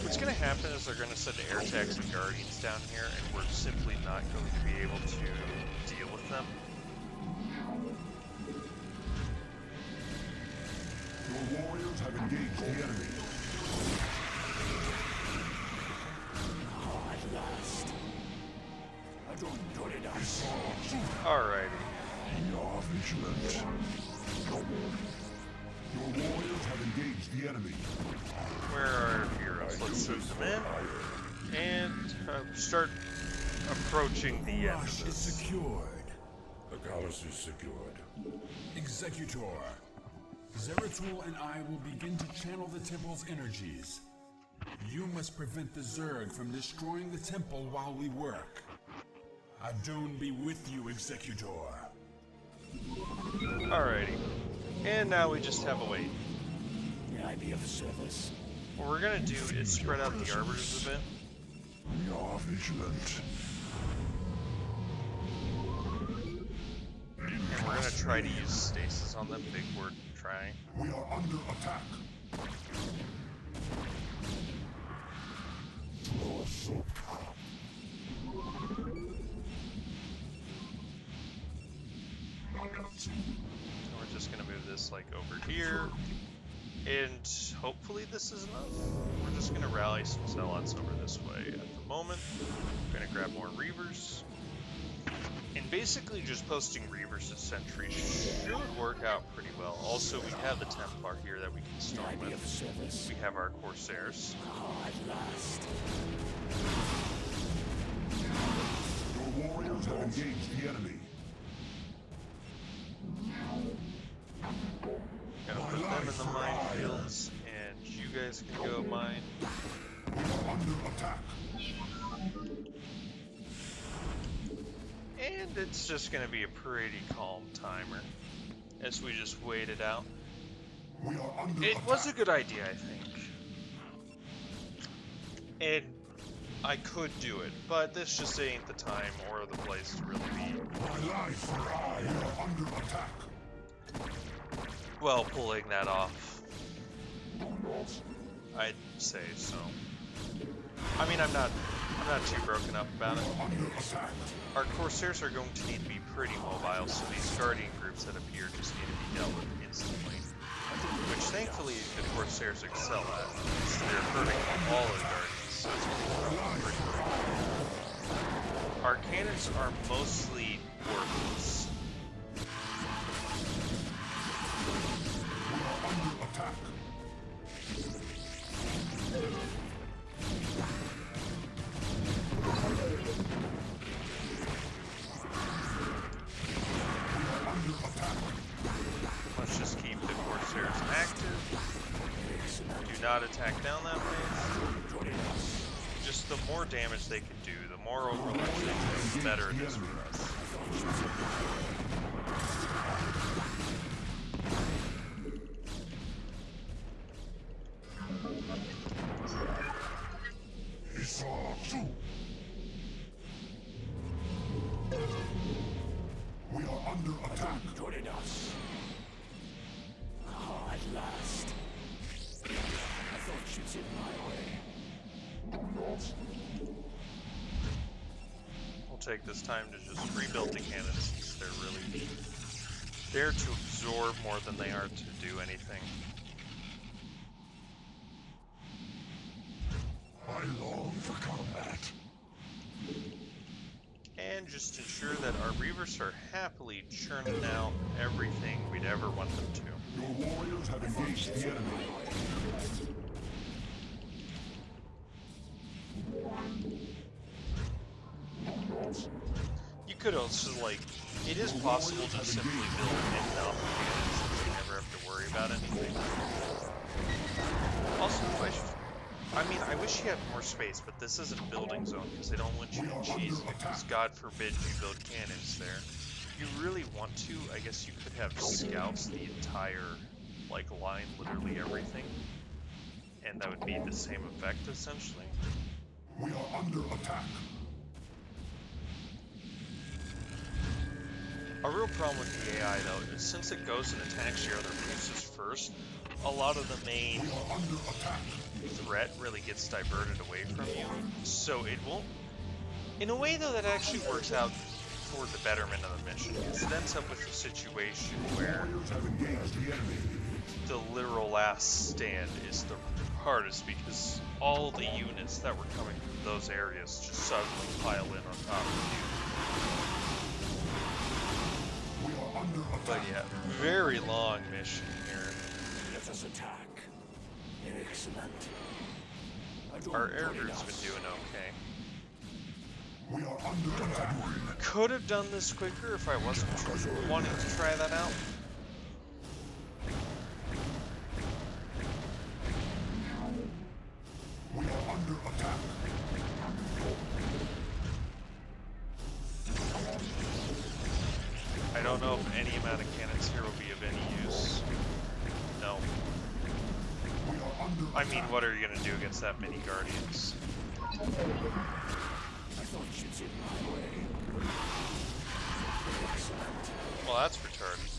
What's going to happen is they're going to send air taxi guardians down here, and we're simply not going to be able to deal with them. Your warriors have engaged the enemy. At last. Alrighty. We are vigilant. Your warriors have engaged the enemy. Where are our heroes? Let's send them in and start approaching the end Rush of is this. secured. The Gallus is secured. Executor. Zeratul and I will begin to channel the temple's energies. You must prevent the Zerg from destroying the temple while we work. Adon be with you, Executor. Alrighty. And now we just have a wait. May I be of service? What we're gonna do is spread out the arbiters a bit. We are vigilant. And we're gonna try to use stasis on them. Big word, try. We are under attack. We're just gonna move this like over here. And hopefully this is enough. We're just gonna rally some zealots over this way at the moment. We're gonna grab more reavers. And basically just posting reavers as sentries should work out pretty well. Also, we have the Templar here that we can storm May I be of with. service? We have our Corsairs. At last. Your warriors have engaged the enemy. Gotta put them in the minefields, and you guys can go mine. We are under attack. And it's just gonna be a pretty calm timer as we just wait it out. We are under It attack. was a good idea, I think. And I could do it, but this just ain't the time or the place to really be, My life for I. We are under attack. well, pulling that off. I'd say so. I mean, I'm not too broken up about it. Under attack. Our Corsairs are going to need to be pretty mobile, so these Guardian groups that appear just need to be dealt with instantly. Which thankfully the Corsairs excel at. So they're hurting all of the Guardians, so it's pretty great. Our cannons are mostly worthless. We are under attack. Under attack. Let's just keep the Corsairs active. Do not attack down that way. Just the more damage they can do, the more overlords they do, the better it is for us. He saw too. We are under attack. Joining us. Ah, at last. I thought you'd sit my way. We'll take this time to just rebuild the cannons since they're really there to absorb more than they are to do anything. I long for combat. And just ensure that our Reavers are happily churning out everything we'd ever want them to. Your warriors have engaged the enemy. You could also, like, it is possible to simply build enough cannons that you never have to worry about anything. Also, I wish you had more space, but this isn't building zone because they don't want you to cheese it, because God forbid you build cannons there. If you really want to, I guess you could have scouts the entire, like, line, literally everything. And that would be the same effect, essentially. We are under attack. A real problem with the AI, though, is since it goes and attacks your other forces first, a lot of the main We are under attack. threat really gets diverted away from you. So it won't... In a way, though, that actually works out for the betterment of the mission. Because it ends up with a situation where Warriors have engaged the enemy. the literal last stand is the hardest, because all the units that were coming from those areas just suddenly pile in on top of you. We are under attack. But yeah, very long mission here. Let us attack. Excellent. Our air group's been doing okay. We are under attack. Could have done this quicker if I wasn't wanting to try that out. We are under attack. I don't know if any amount of cannons here will be of any use. No. I mean, what are you gonna do against that many Guardians? I thought you'd in my way. Excellent. Well, that's retarded.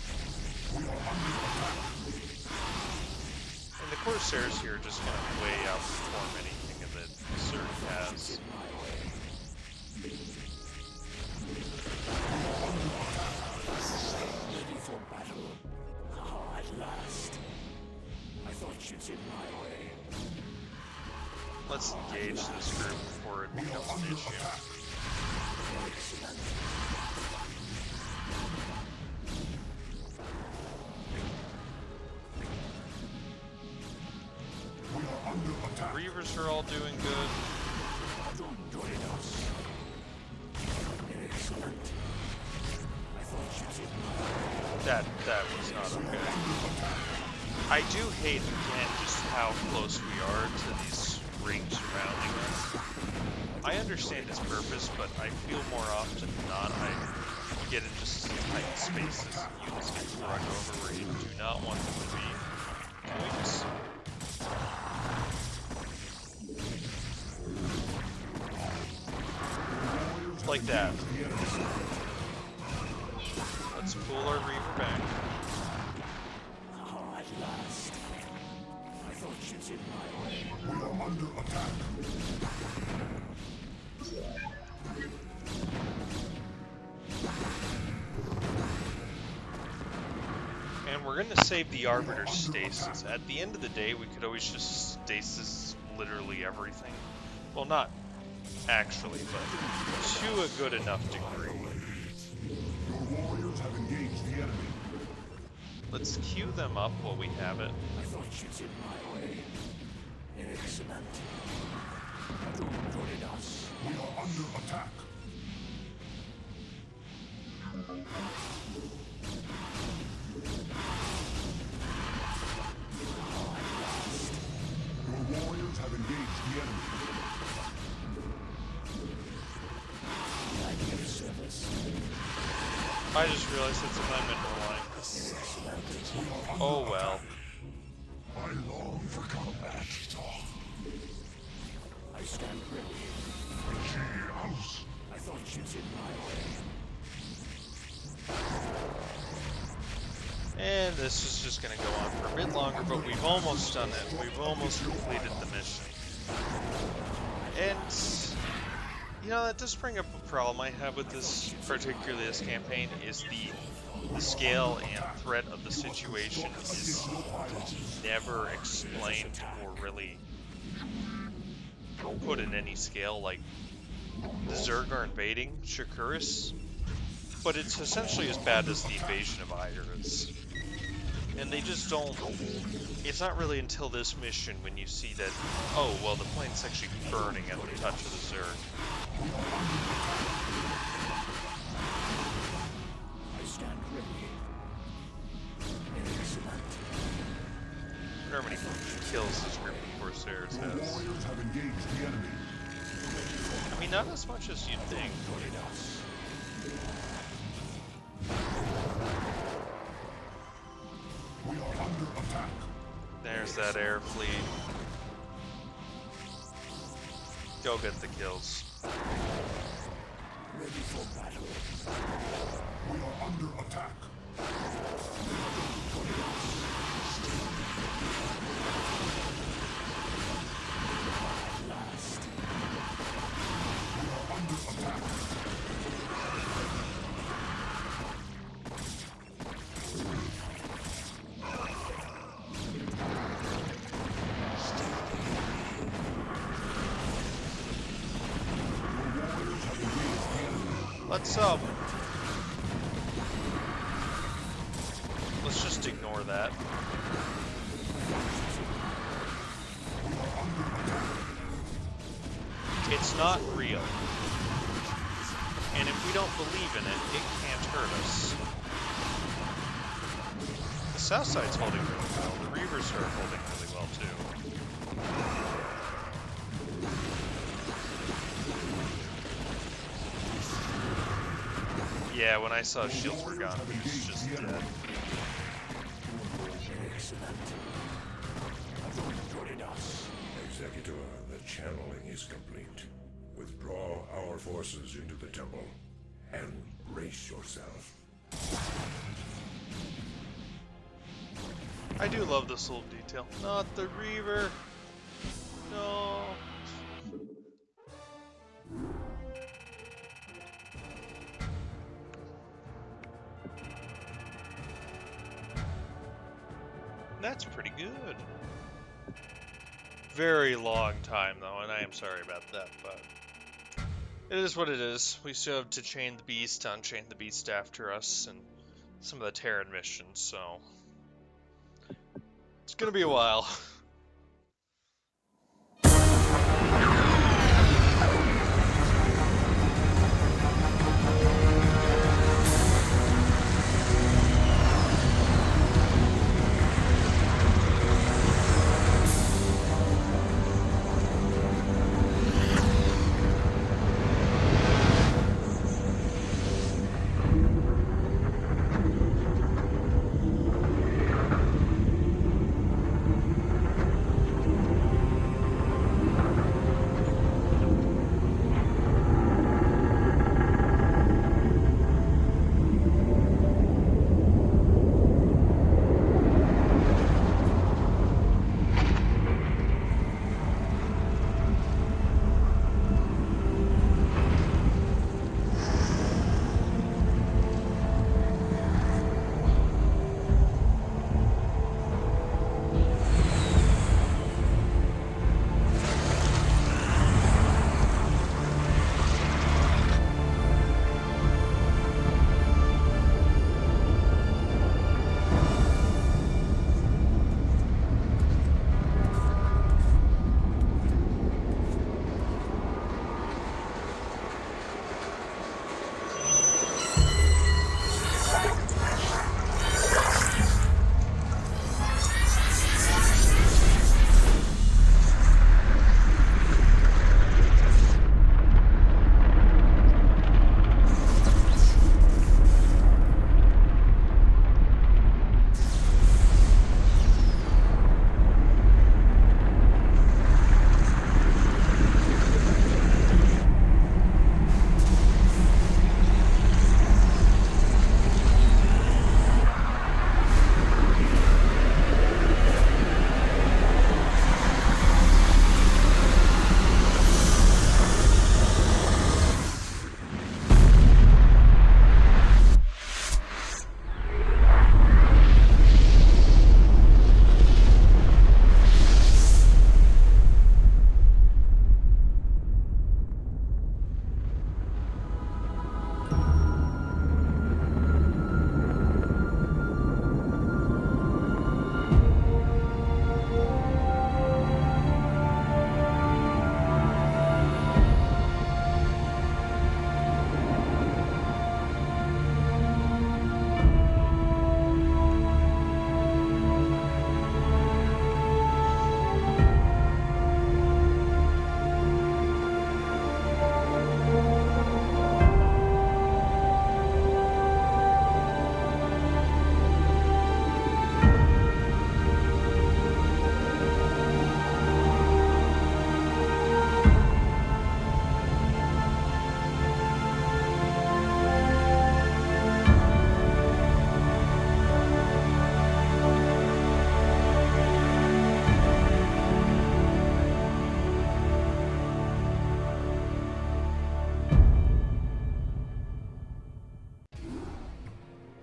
And the Corsairs here are just gonna way outperform anything that Zerg has. Ready for battle. Oh, at last. I thought you'd in my way. Let's engage this group before it becomes an issue. Excellent. Reavers are all doing good. That was not okay. I do hate again just how close we are to these rings surrounding us. I understand its purpose, but I feel more often than not I get into tight spaces and units get run over where you do not want them to be. Can we just... like that. Let's pull our Reaver back. Oh, at last. I thought you'd in my way. We are under attack. And we're gonna save the Arbiter's stasis. At the end of the day, we could always just stasis literally everything. Well, not actually, but to a good enough degree. Your warriors have engaged the enemy. Let's queue them up while we have it. I thought you'd in my way. Excellent. Don't join us. We are under attack. Your warriors have engaged the enemy. I just realized it's a mineral line. Oh well. I long for combat. I stand ready. Cheers. I thought you'd in my way. And this is just going to go on for a bit longer, but we've almost done it. We've almost completed the mission. And, you know, that does bring up a problem I have with this, particularly this campaign, is the scale and threat of the situation is never explained or really put in any scale. Like, the Zerg are invading Shakuris, but it's essentially as bad as the invasion of Ida is. And they just don't... It's not really until this mission when you see that, oh, well, the planet's actually burning at the touch of the Zerg. I stand ready. Excellent. I wonder how many kills this group of Corsairs Your has. warriors have engaged the enemy. I mean, not as much as you'd think. We are under attack. There's that air fleet. Go get the kills. Ready for battle. We are under attack. At last. We are under attack. Let's just ignore that. It's not real. And if we don't believe in it, it can't hurt us. The south side's holding really well. The Reavers are holding really well too. Yeah, when I saw shields were gone, it was just dead. Excellent. Join us. Executor, the channeling is complete. Withdraw our forces into the temple and brace yourself. I do love this little detail. Not the Reaver. No. That's pretty good. Very long time though, and I am sorry about that, but it is what it is. We still have to chain the beast, unchain the beast after us, and some of the Terran missions, so it's gonna be a while.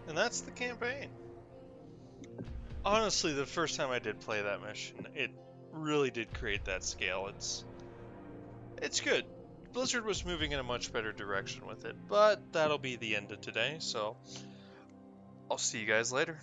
And that's the campaign. Honestly, the first time I did play that mission, it really did create that scale. It's good. Blizzard was moving in a much better direction with it, but that'll be the end of today, so I'll see you guys later.